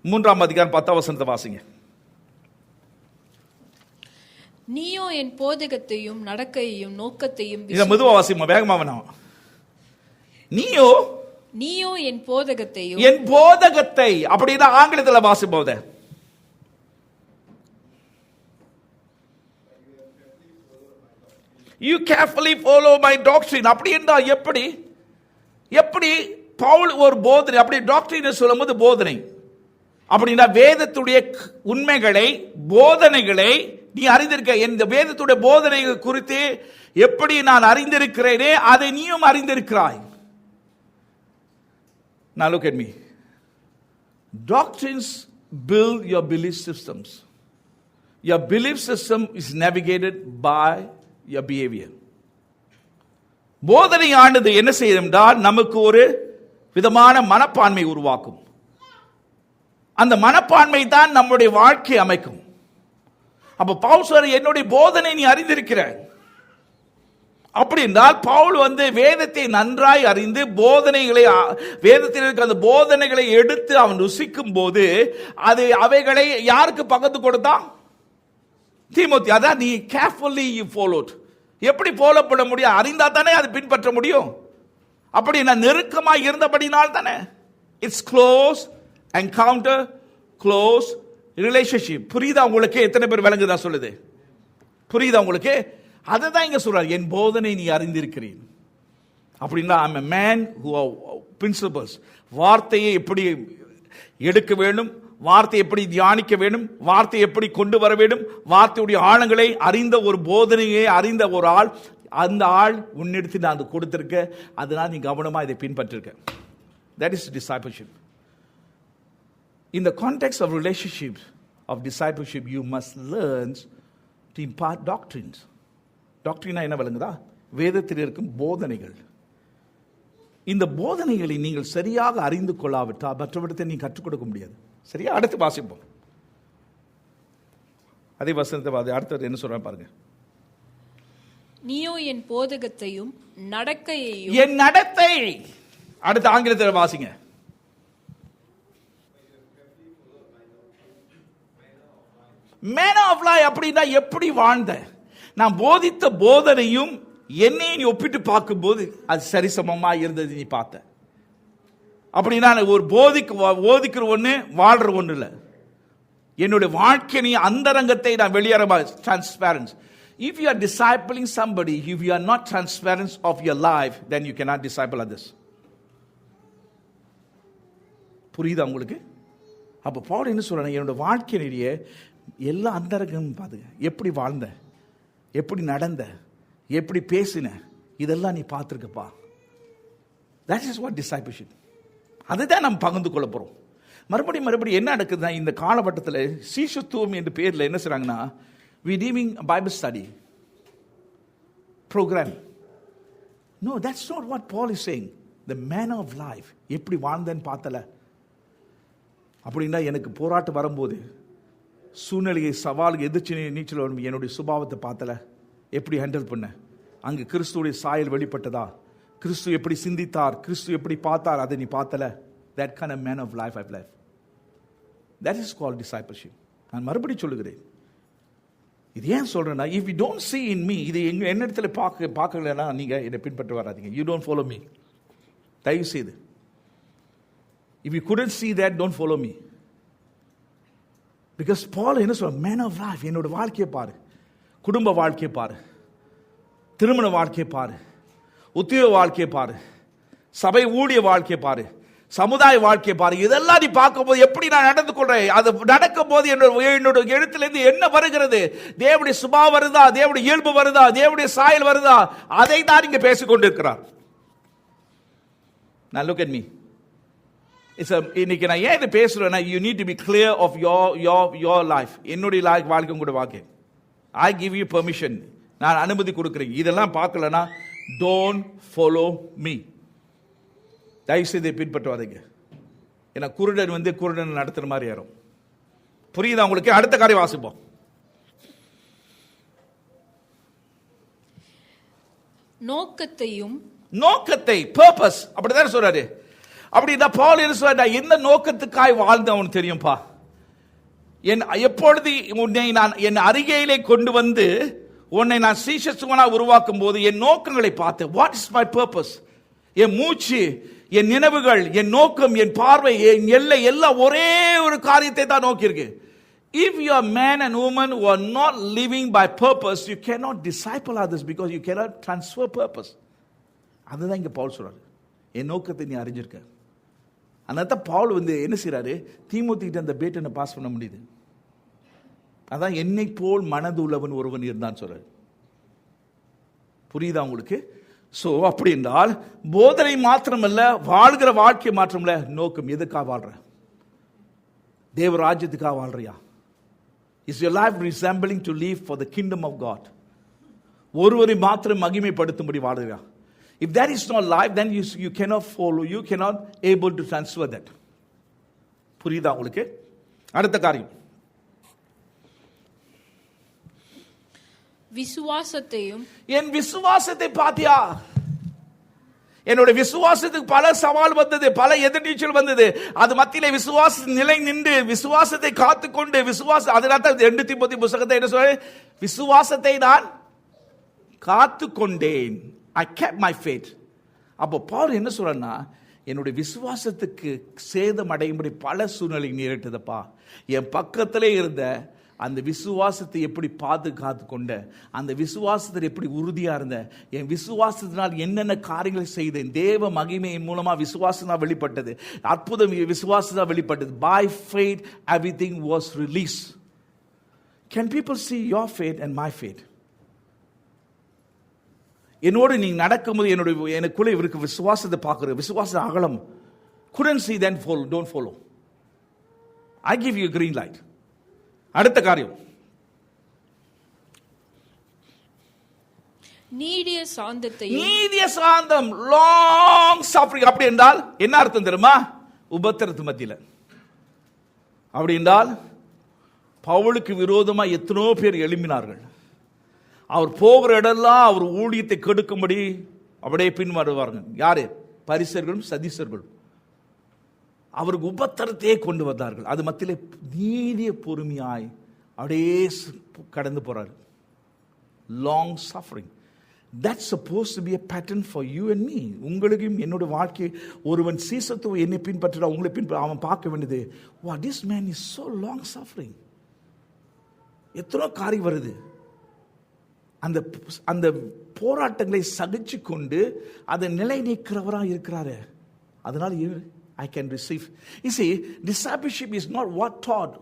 3:10 வாசிங்க. நீயோ என் போதகத்தையும் நடக்கையையும் நோக்கத்தையும். இத மெதுவா வாசிமா, வேகமா வேணாம். நீயோ நீயோ என் போதகத்தையும் என் போதகத்தை அப்படின்னா ஆங்கிலத்தில் வாசிப்போத you carefully follow my doctrine அப்படி என்றா எப்படி பவுல் ஒரு போதனை அப்படி டாக்டரின் சொல்லும்போது போதனை அப்படின்னா வேதத்துடைய உண்மைகளை போதனைகளை நீ அறிந்திருக்க. இந்த வேதத்துடைய போதனைகள் குறித்து எப்படி நான் அறிந்திருக்கிறேனே அதை நீயும் அறிந்திருக்கிறாய். Now look at me. Doctrines build your belief systems. Your belief system is navigated by your behavior. போதனையானது என்ன செய்யும் என்றால் நமக்கு ஒரு விதமான மனப்பான்மை உருவாக்கும். அந்த மனப்பான்மை தான் நம்முடைய வாழ்க்கை அமைக்கும். அப்ப பவுல் சொல்ற என்னுடைய போதனை நீ அறிந்திருக்கிறாய். அப்படி என்றால் பவுல் வேதத்தை நன்றாய் அறிந்து போதனைகளை வேதத்தில் இருக்கிற அந்த போதனைகளை எடுத்து அவன் ருசிக்கும் போது அவைகளை யாருக்கு பகிர்ந்து கொடுத்தான்? தீமோத்தி. அதான் நீ கேர்ஃபுல்லி யூ ஃபாலோட். எப்படி ஃபாலோ பண்ண முடியும்? அறிந்தா தானே அது பின்பற்ற முடியும். அப்படி நான் நெருக்கமாக இருந்தபடினால் தானே. It's close encounter, close relationship. புரியுதா உங்களுக்கு? எத்தனை பேர் விளங்குதா சொல்லுது? புரியுதா உங்களுக்கு? அதை தான் இங்க சொல்றாரு, என் போதனை நீ அறிந்திருக்கிறேன். அப்படின்னா I am a man who have principles. வார்த்தையை எப்படி எடுக்க வேண்டும், வார்த்தை எப்படி தியானிக்க வேண்டும், வார்த்தை எப்படி கொண்டு வர வேண்டும், வார்த்தையுடைய ஆழங்களை அறிந்த ஒரு போதனையை அறிந்த ஒரு ஆள், அந்த ஆள் உன்னிடத்தில் நான் அது கொடுத்திருக்க, அதனால் நீ கவனமாக இதை பின்பற்றிருக்க. That is discipleship. In the context of relationships, of discipleship, you must learn to impart doctrines. டாக்டரினா என்ன விளங்குதா? வேதத்தில் இருக்கும் போதனைகள். இந்த போதனைகளை நீங்கள் சரியாக அறிந்து கொள்ளாவிட்டால் மற்றவர்களை நீ கற்றுக் கொடுக்க முடியாது. சரியா? அடுத்து வாசிப்போம். அதே வசனத்தை அடுத்தது என்ன சொல்ற பாருங்க. நீயோ என் போதகத்தையும் நடக்கையையும். என் நடத்தை. அடுத்த ஆங்கிலத்தில் வாசிங்க. மேன் ஆஃப் லைஃப் அப்படின்னா எப்படி வாழ்ந்த. நான் போதித்த போதனையும் என்னையும் நீ ஒப்பிட்டு பார்க்கும்போது அது சரிசமமா இருந்தது நீ பார்த்த. அப்படின்னா ஒரு போதிக்கிற ஒன்று வாழ்ற ஒன்று இல்லை. என்னுடைய வாழ்க்கை அந்தரங்கத்தை நான் வெளியேறமா டிரான்ஸ்பேரன்ஸ். If you are discipling somebody, if you are not transparent of your life, then you cannot disciple others. புரியுதா உங்களுக்கு? அப்போ பவுல் என்ன சொல்றாங்க, என்னோட வாழ்க்கையிலேயே எல்லா அந்தரங்கமும் பாருங்க. எப்படி வாழ்ந்த, எப்படி நடந்த, எப்படி பேசின, இதெல்லாம் நீ பார்த்துருக்கப்பா. That is what discipleship. அதுதான் நம்ம பகிர்ந்து கொள்ள போறோம். மறுபடியும் என்ன நடக்குதுன்னா, இந்த காலகட்டத்தில் சீஷத்துவம் என்ற பேரில் என்ன செய்றாங்கன்னா, we doing a Bible study program. No, that's not what Paul is saying. The manner of life. எப்படி வாழ்ந்தேன்னு பார்த்தல. அப்படின்னா எனக்கு போராட்டம் வரும்போது, சூழ்நிலையை சவாலுக்கு எதிர்த்து நீச்சல் வரும், என்னுடைய சுபாவத்தை பார்த்தல, எப்படி ஹேண்டில் பண்ண. அங்கு கிறிஸ்துடைய சாயல் வெளிப்பட்டதா, கிறிஸ்து எப்படி சிந்தித்தார், கிறிஸ்து எப்படி பார்த்தார், அதை நீ பார்த்தல. That kind of man of life I've lived. That is called discipleship. நான் மறுபடியும் சொல்லுகிறேன். இது ஏன் சொல்றேன்னா, if you don't see in me, இது என்ன இடத்துல பார்க்கலன்னா நீங்க இதை பின்பற்ற வராதீங்க. You don't follow me. தயவு செய்து. If you couldn't see that, don't follow me. Because Paul என்ன சொல்ற, man of life, என்னோட வாழ்க்கையை பாரு, குடும்ப வாழ்க்கையை பாரு, திருமண வாழ்க்கையை பாரு, உத்தியோக வாழ்க்கையை பாரு, சபை ஊழிய வாழ்க்கையை பாரு, சமுதாய வாழ்க்கையை பாரு. இதெல்லாம் நீ பார்க்கும்போது எப்படி நான் நடந்து கொள்றேன், அது நடக்கும் போது என்னோட எழுத்திலிருந்து என்ன வருகிறது, தேவனுடைய சுபாவம் வருதா, தேவனுடைய இயல்பு வருதா, தேவனுடைய சாயல் வருதா, அதை தான் இங்க பேசிக் கொண்டிருக்கிறார். Now look at me. இன்னைக்கு நான் ஏன் இதை பேசுறேன்னா, you need to be clear of your life. என்னுடைய வாழ்க்கை கூட வாழ்க்கை. I give you permission. நான் அனுமதி கொடுக்கிறேன். இதெல்லாம் பார்க்கலனா don't follow me. தயவுசெய்து பின்பற்றுவாதீங்க. ஏன்னா குருடன் நடத்துற மாதிரி யாரும். புரியுதா உங்களுக்கு? அடுத்த காரியம் வாசிப்போம். நோக்கத்தை purpose அப்படிதான் சொல்றாரு. அப்படின்னா பவுல் என்ன சொல்றாரு, என்ன நோக்கத்துக்காய் வாழ்ந்தவன் தெரியும்பா. எப்பொழுது உன்னை நான் என் அருகையிலே கொண்டு வந்து உன்னை நான் சீஷத்துவனா உருவாக்கும் போது என் நோக்கங்களை பார்த்து, வாட் இஸ் மை பர்பஸ், என் மூச்சு, என் நினைவுகள், என் நோக்கம், என் பார்வை, என் எல்லை எல்லாம் ஒரே ஒரு காரியத்தை தான் நோக்கி இருக்கு. If you are man and woman who are not living by purpose, you cannot disciple others because you cannot transfer purpose. அதுதான் இங்க பவுல் சொல்றாரு. என் நோக்கத்தை நீ அறிஞ்சிருக்க. அதனால பவுல் என்ன செய்றாரு, தீமோத்திட்ட அந்த பேட்டனை பாஸ் பண்ண முடியுது. அதான் என்னை போல் மனது உள்ளவன் ஒருவன் இருந்தான் சொல்றாரு. புரியுதா உங்களுக்கு? சோ அப்படி என்றால் போதனை மாத்திரமல்ல, வாழ்கிற வாழ்க்கை மாத்திரமல்ல, நோக்கம். எதுக்காக வாழ்ற? தேவ ராஜ்யத்துக்காக வாழ்றியா? Is your life resembling to live for the kingdom of God? ஒருவரை மாத்திரம் மகிமைப்படுத்தும்படி வாழ்றியா? If that is not life, then you cannot follow, you cannot able to transfer that. புரியுதா உங்களுக்கு? அடுத்த காரியம், விசுவாசத்தையும். என் விசுவாசத்தை பாத்தியா? என்னுடைய விசுவாசத்துக்கு பல சவால் வந்தது, பல எதிர்நீச்சல் வந்தது. அது மத்தியிலே விசுவாச நிலை நின்று விசுவாசத்தை காத்துக்கொண்டு அதனால 2 தீமோத்தி புத்தகத்தை என்ன சொல்ற, விசுவாசத்தை நான் காத்து கொண்டேன். I kept my faith. அப்போ பவுல் என்ன சொல்றன்னா, என்னுடைய விசுவாசத்துக்கு சேதம் அடையும்படி பல சூழ்நிலை நேரிட்டதப்பா. என் பக்கத்திலே இருந்த அந்த விசுவாசத்தை எப்படி பாதுகாத்து கொண்ட, அந்த விசுவாசத்தில் எப்படி உறுதியா இருந்த, என் விசுவாசத்தினால் என்னென்ன காரியங்களை செய்தேன். தேவ மகிமையின் மூலமா விசுவாசம் தான் வெளிப்பட்டது, அற்புதம் விசுவாசம் தான் வெளிப்பட்டது. By faith everything was released. Can people see your faith and my faith? என்னோடு நீ நடக்கும்போது எனக்குள்ள இவருக்கு விசுவாசத்தை பார்க்குற, விசுவாச அகலம். couldn't see, then follow, don't follow. I give you a green light. அடுத்த காரியம், நீடிய சாந்தத்தையும். நீடிய சாந்தம், லாங் சஃபரிங். அப்படி என்றால் என்ன அர்த்தம் தெரியுமா? உபத்திரத்து மத்தியில. அப்படி என்றால் பவுலுக்கு விரோதமா எத்தனோ பேர் எழும்பினார்கள். அவர் போகிற இடம்லாம் அவர் ஊழியத்தை கெடுக்கும்படி அப்படியே பின் வருவார்கள். யாரு? பரிசேயர்களும் சதீசர்களும். அவருக்கு உபத்திரத்தையே கொண்டு வந்தார்கள். அது மத்தியிலே நீடிய பொறுமையாய் அப்படியே கடந்து போறாரு. Long suffering. That's supposed to be a pattern for you and me. உங்களுக்கும் என்னோட வாழ்க்கை, ஒருவன் சீசத்துவம் என்னை பின்பற்ற உங்களை அவன் பார்க்க வேண்டியது, wow, this man is so long suffering. எத்தனை காரியம் வருது. அந்த போராட்டங்களை சகிச்சு கொண்டு அதை நிலை நீக்கிறவராக இருக்கிறாரு. அதனால I can receive. You see, discipleship is not what taught,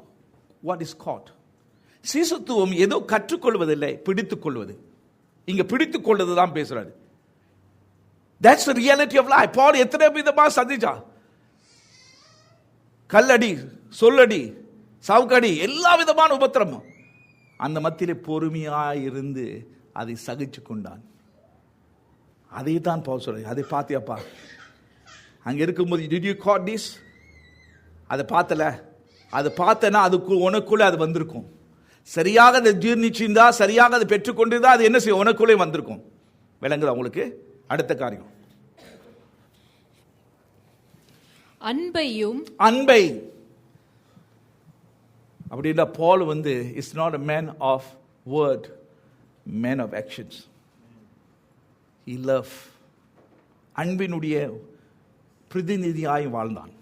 what is caught. சீசத்துவம் ஏதோ கற்றுக்கொள்வதில்லை, பிடித்துக் கொள்வது. இங்க பிடித்துக் கொள்வது தான் பேசுறாரு. That's the reality of life. பால் எத்தனை விதமா சந்திச்சா, கல்லடி, சொல்லடி, சவுக்கடி, எல்லா விதமான உபத்திரமும். அந்த மத்தியிலே பொறுமையாய் இருந்து அதை சகிச்சு கொண்டான். அதை தான் பவுல் சொல்றாரு. அதை பாத்தியாப்பா? அங்க இருக்கும்போது did you caught this? அதை பார்த்தல, அதை பார்த்தனா அதுக்கு உனக்குள்ளே அது வந்திருக்கும். சரியாக அதை ஜீர்ணிச்சிருந்தா, சரியாக அதை பெற்றுக்கொண்டிருந்தா அது என்ன செய்யும், உனக்குள்ளே வந்திருக்கும். விளங்குதா உங்களுக்கு? அடுத்த காரியம், அன்பையும். அன்பை. அப்படின்னா Paul is not a man of word, man of actions. He loved. அன்பினுடைய பிரதிநிதியாய் வாழ்ந்தான்.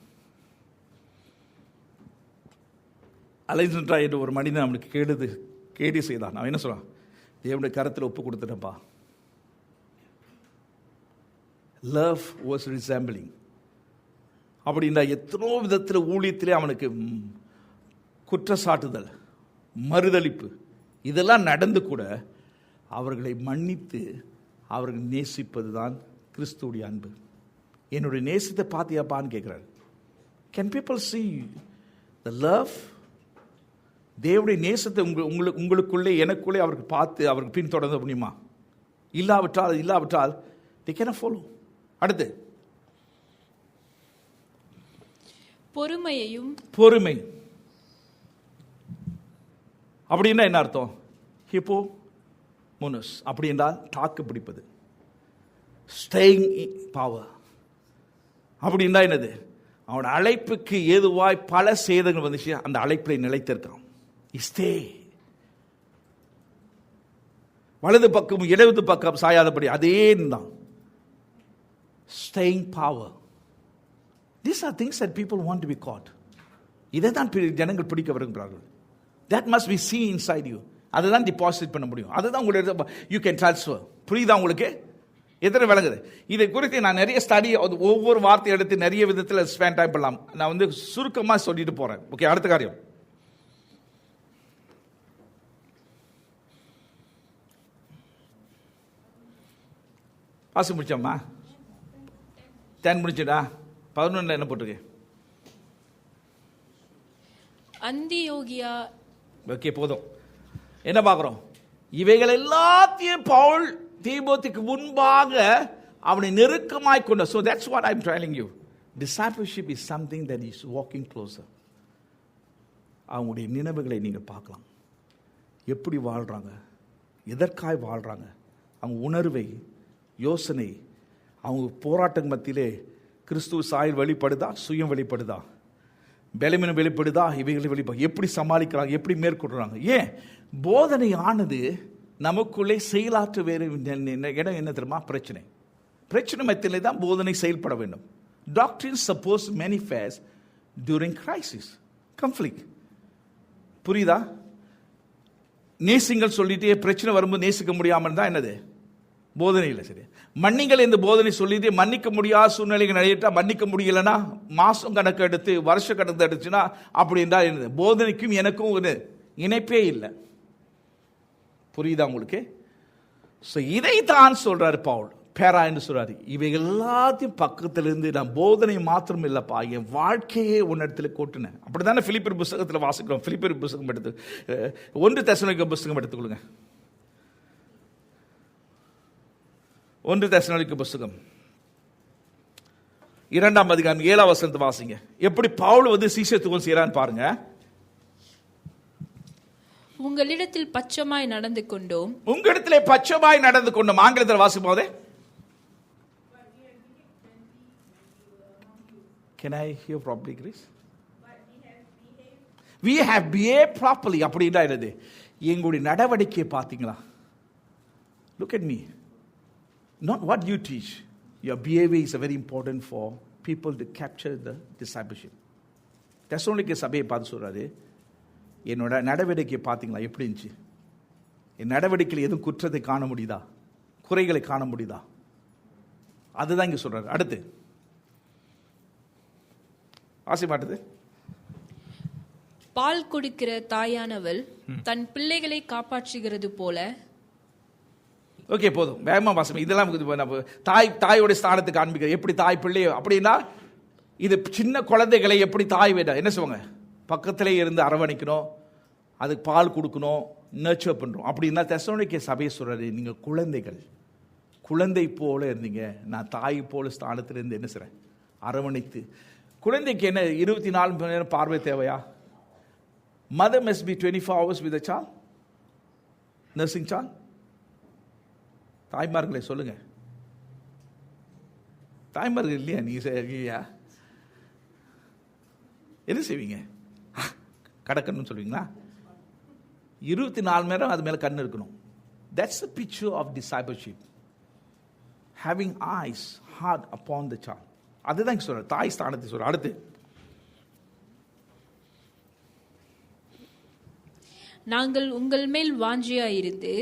அலெக்சாண்டர் என்று ஒரு மனிதன் அவனுக்கு கேடி செய்தான். அவன் என்ன சொல்றான்? தேவனுடைய கரத்தில் ஒப்பு கொடுத்துட்டப்பா. Love was resembling. அப்படின்னா எத்தனோ விதத்தில் ஊழியத்திலே அவனுக்கு குற்றச்சாட்டுதல், மறுதளிப்பு, இதெல்லாம் நடந்து கூட அவர்களை மன்னித்து அவர்கள் நேசிப்பது தான் கிறிஸ்துவுடைய அன்பு. என்னுடைய நேசத்தை பார்த்தியாப்பான்னு கேட்கிறார். Can people see the love? தேவனுடைய நேசத்தை உங்களுக்குள்ளே எனக்குள்ளே அவருக்கு பார்த்து அவருக்கு பின்தொடர்ந்து முடியுமா? இல்லாவிட்டால் they cannot follow. அடுத்து பொறுமையையும். பொறுமை அப்படின்னா என்ன அர்த்தம்? ஹிப்போ முனஸ் அப்படி என்றால் தாக்கு பிடிப்பது, ஸ்டேயிங் பவர். அப்படின்னா என்னது? அவன் அழைப்புக்கு ஏதுவாய் பல சேதங்கள் வந்துச்சு, அந்த அழைப்பில் நிலைத்திருக்கான். ஸ்டே. வலது பக்கம் இடது பக்கம் சாயாதபடி அதே தான் staying power. These are things that people want to be caught. இதை தான் ஜனங்கள் பிடிக்க விரும்புகிறார்கள். That must be seen inside you. அதை தான் டிபாசிட் பண்ண முடியும். அதுதான் உங்களுக்கு யூ கேன் ட்ரான்ஸ்ஃபர். புரியுதா உங்களுக்கு? எத்தனை விளங்குது? இதை குறித்து நான் நிறைய ஸ்டடி, ஒவ்வொரு வார்த்தை எடுத்து நிறைய விதத்தில் ஸ்பெண்ட் டைம் பண்ணலாம். நான் வந்து சுருக்கமாக சொல்லிட்டு போகிறேன். ஓகே, அடுத்த காரியம். பாசு முடிச்சோம்மா? 10 முடிச்சுடா. 11 என்ன போட்டிருக்கு? அந்தியோகியா. ஓகே, போதும். என்ன பார்க்குறோம்? இவைகள் எல்லாத்தையும் பவுல் தீமோத்திக்கு முன்பாக அவனை நெருக்கமாய் கொண்ட. So that's what I'm telling you. Discipleship is something that is walking closer. அவங்களுடைய நினைவுகளை நீங்கள் பார்க்கலாம். எப்படி வாழ்கிறாங்க, எதற்காய் வாழ்கிறாங்க, அவங்க உணர்வை, யோசனை, அவங்க போராட்டம் மத்தியிலே கிறிஸ்துவ சாயல் வெளிப்படுதா, சுயம் வெளிப்படுதா, பலவீனம் வெளிப்படுதா, இவைகளை வெளிப்பட எப்படி சமாளிக்கிறாங்க, எப்படி மேற்கொள்றாங்க. ஏன் போதனை ஆனது நமக்குள்ளே செயலாற்ற வேறு இடம் என்ன தெரியுமா? பிரச்சனை மத்தியிலே தான் போதனை செயல்பட வேண்டும். டாக்டரின் suppose manifest during crisis, conflict. புரியுதா? நேசிங்கள் சொல்லிட்டே பிரச்சனை வரும்போது நேசிக்க முடியாமல் தான் என்னது போதனை இல்லை. சரி, மன்னிங்கள் இந்த போதனை சொல்லிட்டு மன்னிக்க முடியாத சூழ்நிலைகள் நிறையிட்டா, மன்னிக்க முடியலன்னா மாசம் கணக்கு எடுத்து வருஷ கணக்கு எடுத்துச்சுன்னா அப்படி இருந்தால் என்னது? போதனைக்கும் எனக்கும் ஒரு இணைப்பே இல்லை. புரியுதா உங்களுக்கு? ஸோ இதைத்தான் சொல்றாரு பவுல். பேரா என்று சொல்றாரு, இவை எல்லாத்தையும் பக்கத்திலிருந்து நான் போதனை மாத்திரம் இல்லப்பா, என் வாழ்க்கையே உன்னிடத்தில் கொட்டினேன். அப்படித்தானே பிலிப்பியர் புஸ்தகத்தில் வாசிக்கிறோம். பிலிப்பியர் புஸ்தகம் எடுத்து 1 தெசலோனிக்கேயர் புஸ்தகம் எடுத்துக்கொள்ளுங்க. 1 தெசலோனிக்கேயர் புஸ்தகம் 2ஆம் அதிகாரம் 7ஆம் வசனத்தை வாசிங்க. எப்படி பவுல் வந்து சீஷத்துவம் செய்யறான்னு பாருங்க. உங்களிடத்தில் பச்சமாய் நடந்து கொண்டோம். உங்களிடத்திலே பச்சமாய் நடந்து கொண்டோம். ஆங்கிலத்தில் வாசிக்கும் போதே Can I hear properly, Chris? We have behaved properly. அப்படின்னா என்னது? எங்களுடைய நடவடிக்கையை பார்த்தீங்களா? Look at me. Not what you teach. Your behavior is very important for people to capture the discipleship. Thessalonica சபையை பார்த்து சொல்றாரு, என்னோட நடவடிக்கையை பார்த்தீங்களா எப்படி இருந்துச்சு? என் நடவடிக்கையில் எதுவும் குற்றத்தை காண முடியுதா, குறைகளை காண முடியுதா? அதுதான் இங்கே சொல்றாரு. அடுத்து ஆசை மாட்டுது. பால் கொடுக்கிற தாயானவள் தன் பிள்ளைகளை காப்பாற்றுகிறது போல. ஓகே, போதும், வேகமா வாசம். இதெல்லாம் தாயோட ஸ்தானத்தை காண்பிக்கிற. எப்படி தாய் பிள்ளையோ அப்படின்னா, இது சின்ன குழந்தைகளை எப்படி தாய் வேண்டாம் என்ன சொல்லுவாங்க, பக்கத்திலே இருந்து அரவணைக்கணும், அதுக்கு பால் கொடுக்கணும், நர்ச்சர் பண்ணுறோம். அப்படின்னா தெசலோனிக்கே சபையை சொல்றாரு, நீங்கள் குழந்தைகள், குழந்தை போல இருந்தீங்க, நான் தாய் போல ஸ்தானத்திலிருந்து என்ன செய்றேன், அரவணைத்து. குழந்தைக்கு என்ன 24 மணி நேரம் பார்வை தேவையா? Mother must be 24 hours with a child, nursing child. தாய்மார்களே சொல்லுங்க, தாய்மார்கள் இல்லையா? நீ இல்லையா? என்ன செய்வீங்க? கடக்கணும்னு சொல்லுவீங்களா? 24 மணி நேரம் அது மேல கண்ணு இருக்கணும். That's the picture of discipleship. Having eyes, heart upon the child. அதுதான் சொல்ற, தாய் ஸ்தானத்தை சொல்ற. அடுத்து நாங்கள் உங்கள் மேல் வாஞ்சியாயிருந்து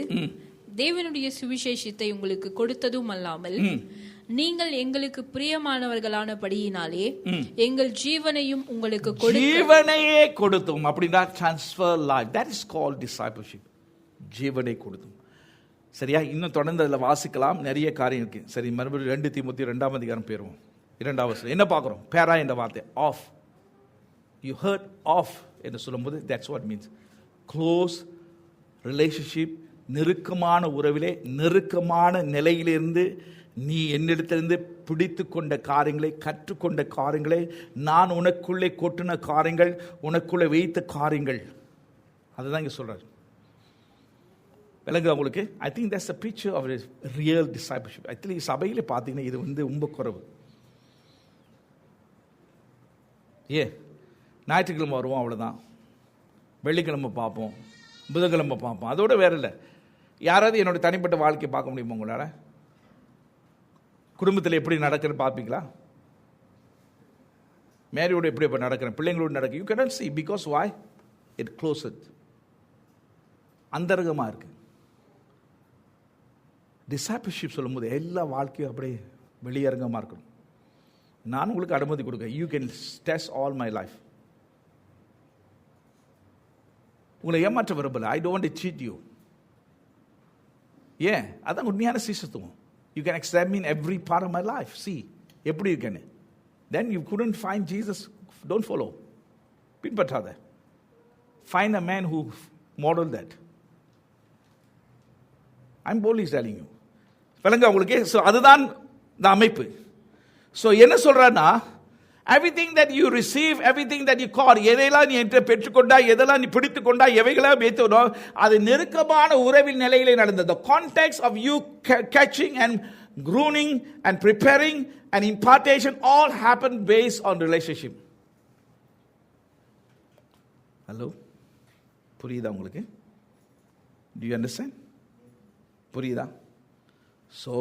தேவனுடைய சுவிசேஷத்தை உங்களுக்கு கொடுத்ததும் அல்லாமல் நீங்கள் எங்களுக்கு பிரியமானவர்களானபடியினாலே எங்கள் ஜீவனையும் உங்களுக்கு ஜீவனையே கொடுத்தோம். அப்படின்னா transfer life, that is called discipleship. ஜீவனை கொடுத்தோம். சரியா? இன்னும் தொடர்ந்து அதில் வாசிக்கலாம், நிறைய காரியம் இருக்கு. சரி, மறுபடியும் 2 தீமோத்தேயு 2ஆம் அதிகாரம் போயிருவோம். 2ஆம் வசனம் என்ன பார்க்குறோம்? பேரா என்ற வார்த்தை ஆஃப். யூ ஹர்ட் ஆஃப் என்று சொல்லும்போது that's what means close relationship. நெருக்கமான உறவிலே, நெருக்கமான நிலையிலிருந்து நீ என்னிடத்திலிருந்து பிடித்து கொண்ட காரியங்களை, கற்றுக்கொண்ட காரியங்களை, நான் உனக்குள்ளே கொட்டின காரியங்கள், உனக்குள்ளே வைத்த காரியங்கள், அதுதான் இங்கே சொல்றாரு. விளங்குதா உங்களுக்கு? I think that's a picture of a real discipleship. Actually சபையிலே பார்த்தீங்கன்னா இது வந்து ரொம்ப குறைவு. ஞாயிற்றுக்கிழமை வருவோம், அவ்வளோதான். வெள்ளிக்கிழமை பார்ப்போம், புதன்கிழமை பார்ப்போம், அதோட வேற இல்லை. யாராவது என்னோட தனிப்பட்ட வாழ்க்கையை பார்க்க முடியுமா உங்களால்? குடும்பத்தில் எப்படி நடக்குன்னு பார்ப்பீங்களா? மேரியோட எப்படி இப்போ நடக்கிறேன், பிள்ளைங்களோடு நடக்க, you cannot see because why? It closed. அந்தரங்கமாக இருக்கு. டிசைபிள்ஷிப் சொல்லும்போது எல்லா வாழ்க்கையும் அப்படியே வெளியரங்கமாக இருக்கணும். நான் உங்களுக்கு அனுமதி கொடுக்க, you can test all my life. உங்களை ஏமாற்ற விரும்பல. I don't cheat you. ஏன்? அதான் உண்மையான சீசத்துவம். You can examine every part of my life. See எப்படி இருக்கேன்னு. Then you couldn't find Jesus, don't follow. பின்பற்றாத. Find a man who modeled that. I'm boldly telling you. விளங்க உங்களுக்கு. ஸோ அதுதான் இந்த அமைப்பு. ஸோ என்ன சொல்றான்னா, everything that you receive, everything that you caught, எதையெல்லாம் நீ பெற்றுக்கொண்டா, எதெல்லாம் நீ பிடித்துக் கொண்டா, எவைகளாக வைத்தோ, அது நெருக்கமான உறவின் நிலையிலே நடந்தது. The context of you catching and grooming and preparing and impartation all happened based on relationship. Hello? புரியுதா உங்களுக்கு? Do you understand? புரியுதா? ஸோ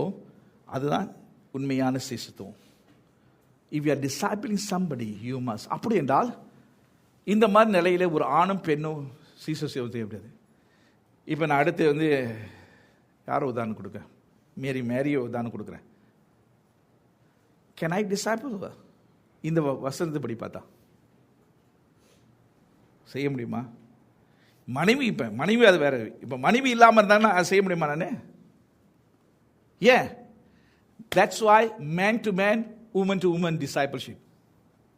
அதுதான் உண்மையான சிசுத்துவம். If you are discipling somebody, you must. அப்படி என்றால் இந்த மாதிரி நிலையில ஒரு ஆணும் பெண்ணும் சீச செய்ய முடியாது. இப்போ நான் அடுத்து யாரோ உதாரணம் கொடுக்க, மேரியை உதாரணம் கொடுக்குறேன். Can I disciple? இந்த வசனத்தை படி பார்த்தா செய்ய முடியுமா? மனைவி, இப்போ மனைவி அது வேற. இப்போ மனைவி இல்லாமல் இருந்தாங்கன்னா அது செய்ய முடியுமா? நான் ஏன்? That's why man to man, woman to woman discipleship.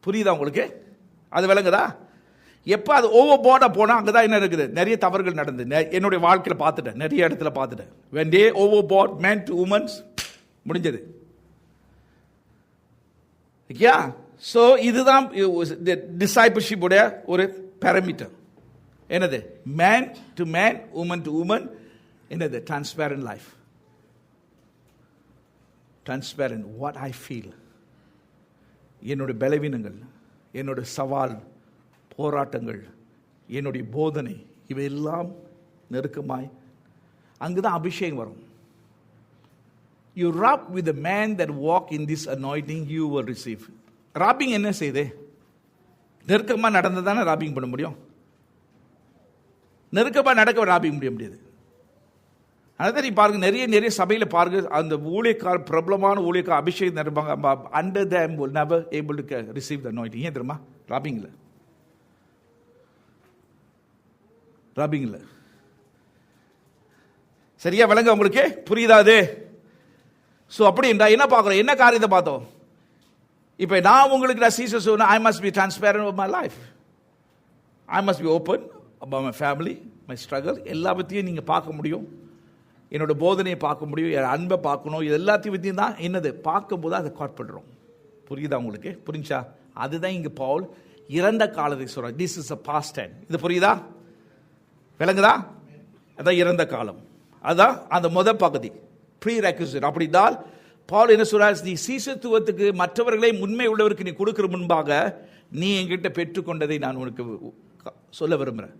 புரியுதா உங்களுக்கு? அது விளங்குதா? எப்போ அது ஓவர் போர்டாக போனால் அங்கே தான் என்ன இருக்குது, நிறைய தவறுகள் நடந்து என்னுடைய வாழ்க்கையில் பார்த்துட்டேன், நிறைய இடத்துல பார்த்துட்டேன். when they overboard men to women, முடிஞ்சது. ஓகேயா? ஸோ இதுதான் டிசைபிள்ஷிப் உடைய ஒரு பேராமீட்டர். என்னது? Man to man, woman to woman. என்னது? Transparent life. Transparent what I feel, என்னுடைய பலவீனங்கள், என்னுடைய சவால், போராட்டங்கள், என்னுடைய போதனை, இவையெல்லாம் நெருக்கமாய் அங்குதான் அபிஷேகம் வரும். You rub with the man that walk in this anointing, you will receive. Robbing என்ன செய்யுது? நெருக்கமாக நடந்ததானே ராபிங் பண்ண முடியும். நெருக்கமாக நடக்க ராபிங் முடியாது. அதான் நீ பாருங்க, நிறைய சபையில் பாருங்க, அந்த ஊழியக்கார, பிரபலமான ஊழியக்கார அபிஷேகம் நிரப்பாங்க, under them will never able to receive the anointing. ஏன் தெரியுமா? ராபிங் இல்லை. ராபிங் இல்லை. சரியா விளங்க உங்களுக்கு? புரியுதா அது? ஸோ அப்படி என்ன பார்க்குறோம், என்ன காரியத்தை பார்த்தோம்? இப்போ நான் உங்களுக்கு நான் சீசஸ் சொன்ன, I must be transparent of my life. I must be open about my family, my struggle, எல்லா பற்றியும் நீங்கள் பார்க்க முடியும். என்னோட போதனையை பார்க்க முடியும், என் அன்பை பார்க்கணும். இது எல்லாத்தையும் பற்றியும் தான் என்னது பார்க்கும்போது அதை காட் பண்ணுறோம். புரியுதா உங்களுக்கு? புரிஞ்சா? அதுதான் இங்கே பவுல் இறந்த காலத்தை சொல்கிறார். This is a past time. இது புரியுதா? விளங்குதா? அதான் இறந்த காலம். அதான் அந்த முதல் பகுதி, ப்ரீ ரெக்விசிட். அப்படிதான் பவுல் என்ன சொல்றார்? நீ சீசத்துவத்துக்கு மற்றவர்களை உண்மை உள்ளவருக்கு நீ கொடுக்கிற முன்பாக நீ என்கிட்ட பெற்றுக்கொண்டதை நான் உனக்கு சொல்ல விரும்புகிறேன்.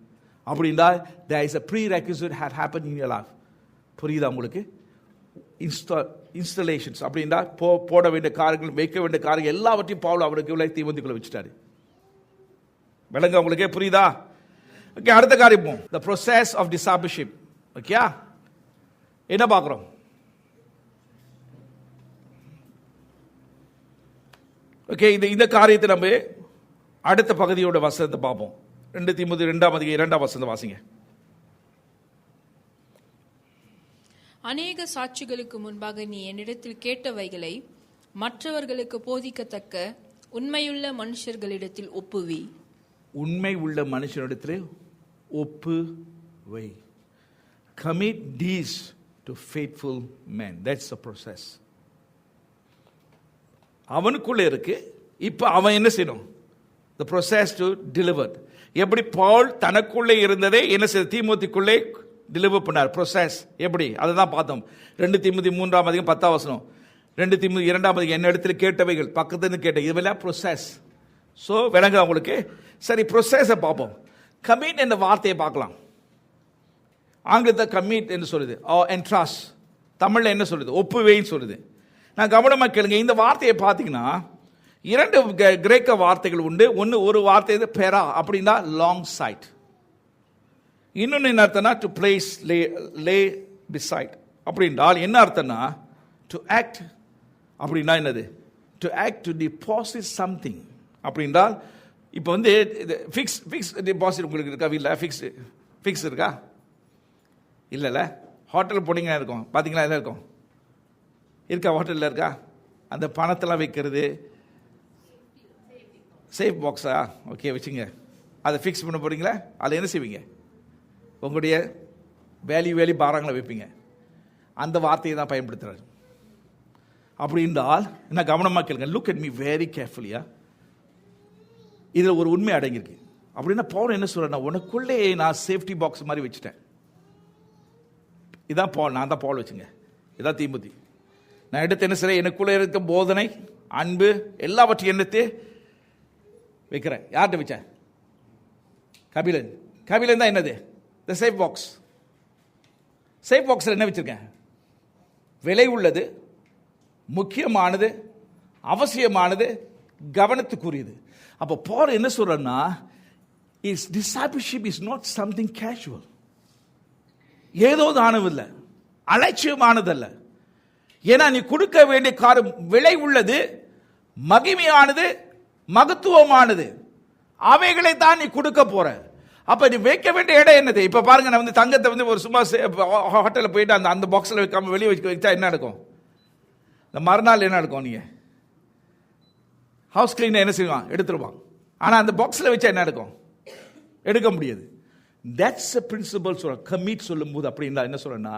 அப்படின்னா there is a prerequisite had happened in your life. புரியுதா உங்களுக்கு? இன்ஸ்டலேஷன்ஸ் அப்படின்னா போட வேண்டிய காரியங்கள், வைக்க வேண்டிய காரியங்கள் எல்லாவற்றையும் பவுல் அவருக்கு தீவந்திக்குள்ள வச்சுட்டாரு. விளங்க உங்களுக்கு? புரியுதா? ஓகே, அடுத்த காரியம் the process of discipleship. Okay, என்ன பார்க்குறோம்? ஓகே, இந்த காரியத்தை நம்ம அடுத்த பகுதியோட வசனத்தை பார்ப்போம். 2 தீமோத்தேயு 2 வசனத்தை வாசிங்க. அநேக சாட்சிகளுக்கு முன்பாக நீ என்னிடத்தில் கேட்டவைகளை மற்றவர்களுக்கு போதிக்கத்தக்க உண்மையுள்ள மனுஷர்களிடத்தில் ஒப்புவி. உண்மை உள்ள மனுஷனிடத்தில் ஒப்புவை. Commit these to faithful men. That's the process. அவனுக்குள்ள இருக்கு. இப்ப அவன் என்ன செய்யணும்? The process to deliver. எப்படி பவுல் தனக்குள்ளே இருந்ததே என்ன செய்ய தீமோத்திக்குள்ளே டெலிவர் பண்ணார். ப்ரொசஸ் எப்படி அதை தான் பார்த்தோம். 2 தீமோத்தி 3 வசனம், 2 தீமோத்தி 2 என்ன இடத்துல கேட்டவைகள் பக்கத்துன்னு கேட்ட, இதுவெல்லாம் ப்ரொசஸ். ஸோ விளங்க அவங்களுக்கு. சரி, ப்ரொசஸை பார்ப்போம். கமிட் என்ற வார்த்தையை பார்க்கலாம். ஆங்கிலத்தை கமிட் என்று சொல்லுது, என்ட்ராஸ். தமிழில் என்ன சொல்லுது? ஒப்புவைன்னு சொல்லுது. நான் கவனமாக கேளுங்க. இந்த வார்த்தையை பார்த்தீங்கன்னா 2 கிரேக்க வார்த்தைகள் உண்டு. ஒரு வார்த்தை பெரா அப்படின்னா லாங் சைட், இன்னொன்று என்ன அர்த்தம்னா டு பிளேஸ் லே பிசைட் அப்படின்றால் என்ன அர்த்தம்னா டு ஆக்ட் அப்படின்னா என்னது, to act to deposit something அப்படின்றால். இப்போ வந்து ஃபிக்ஸ் டிபாசிட் உங்களுக்கு இருக்கா வீட்டில்? ஃபிக்ஸ் இருக்கா? இல்லைல்ல. ஹோட்டல் போனீங்கன்னா இருக்கும், பார்த்தீங்களா? எல்லாம் இருக்கும், இருக்கா? ஹோட்டலில் இருக்கா? அந்த பணத்தெல்லாம் வைக்கிறது சேஃப் பாக்ஸா? ஓகே, வச்சுங்க. அதை ஃபிக்ஸ் பண்ண போகிறீங்களா? அதில் என்ன செய்வீங்க? உங்களுடைய வேல்யூ பாரங்களை வைப்பீங்க. அந்த வார்த்தையை தான் பயன்படுத்துகிறார். அப்படி என்றால் என்ன, கவனமாக கேளுங்க. லுக் அட் மீ வெரி கேர்ஃபுல்லியா. இதில் ஒரு உண்மை அடங்கியிருக்கு. அப்படின்னா பவுல் என்ன சொல்கிறேன்னா, உனக்குள்ளே நான் சேஃப்டி பாக்ஸ் மாதிரி வச்சுட்டேன். இதான் பவுல், நான் தான் பவுல் வச்சுங்க. இதான் தீமோத்தி. நான் எடுத்து என்ன செய்கிறேன், எனக்குள்ளே இருக்க போதனை, அன்பு எல்லாவற்றையும் என்னத்து வைக்கிறேன். யார்கிட்ட வச்சேன்? கபிலன் தான் என்னது, த சேஃப் பாக்ஸ். சேஃப் பாக்ஸில் என்ன வச்சிருக்கேன்? விலை உள்ளது, முக்கியமானது, அவசியமானது, கவனத்துக்குரியது. அப்போ பவுல் என்ன சொல்றேன்னா, is discipleship is not something casual. ஏதோ தானவில்லை, அலட்சியமானதல்ல. ஏன்னா நீ கொடுக்க வேண்டிய காரியம் விலை உள்ளது, மகிமையானது, மகத்துவமானது. அவைகளை தான் நீ கொடுக்க போற. அப்ப நீ வைக்க வேண்டிய இடம் என்னது? இப்ப பாருங்க, நான் வந்து தங்கத்தை வந்து ஒரு சும்மா ஹோட்டலில் போயிட்டு அந்த பாக்ஸில் வைக்காம வெளியே வச்சா என்ன நடக்கும்? இந்த மறுநாள் என்ன நடக்கும்? நீங்க ஹவுஸ் கிளீனர் என்ன செய்வான்? எடுத்துருவான். ஆனால் அந்த பாக்ஸில் வச்சா என்ன நடக்கும்? எடுக்க முடியாது. That's a principle. சொல்ற கமிட் சொல்லும் போது அப்படின்னா என்ன சொல்றேன்னா,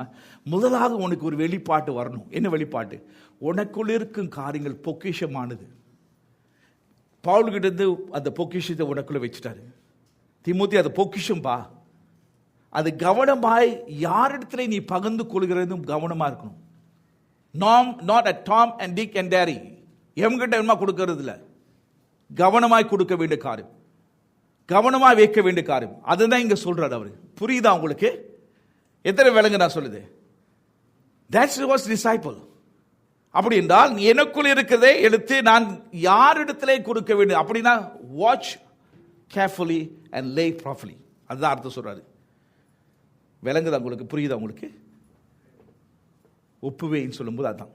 முதலாக உனக்கு ஒரு வெளிப்பாட்டு வரணும். என்ன வெளிப்பாட்டு? உனக்குள்ள இருக்கும் காரியங்கள் பொக்கிஷமானது. பவுல் கிட்ட இருந்து அந்த பொக்கிஷத்தை உனக்குள்ள வச்சுட்டாரு. தீமோத்தி, அது பொக்கிஷம் பா. அது கவனமாய் யாரிடத்துல நீ பகிர்ந்து கொள்கிறதும் கவனமா இருக்கணும். Not at Tom and Dick and Harry. எவங்கிட்ட என்ன கொடுக்கறது இல்லை, கவனமாய் கொடுக்க வேண்டிய காரியம், கவனமாய் வைக்க வேண்டிய காரியம். அதுதான் இங்க சொல்றாரு அவரு. புரியுதா உங்களுக்கு? எத்தனை விலங்கு நான் சொல்லுது? That's was disciple. அப்படி என்றால் எனக்குள் இருக்கிறதே எடுத்து நான் யாரிடத்திலே கொடுக்க வேண்டும் அப்படின்னா watch carefully and lay properly. அதுதான் அர்த்தம் சொல்றாரு. விலங்குதான் உங்களுக்கு? புரியுதா உங்களுக்கு? ஒப்புவைன்னு சொல்லும்போது அதான்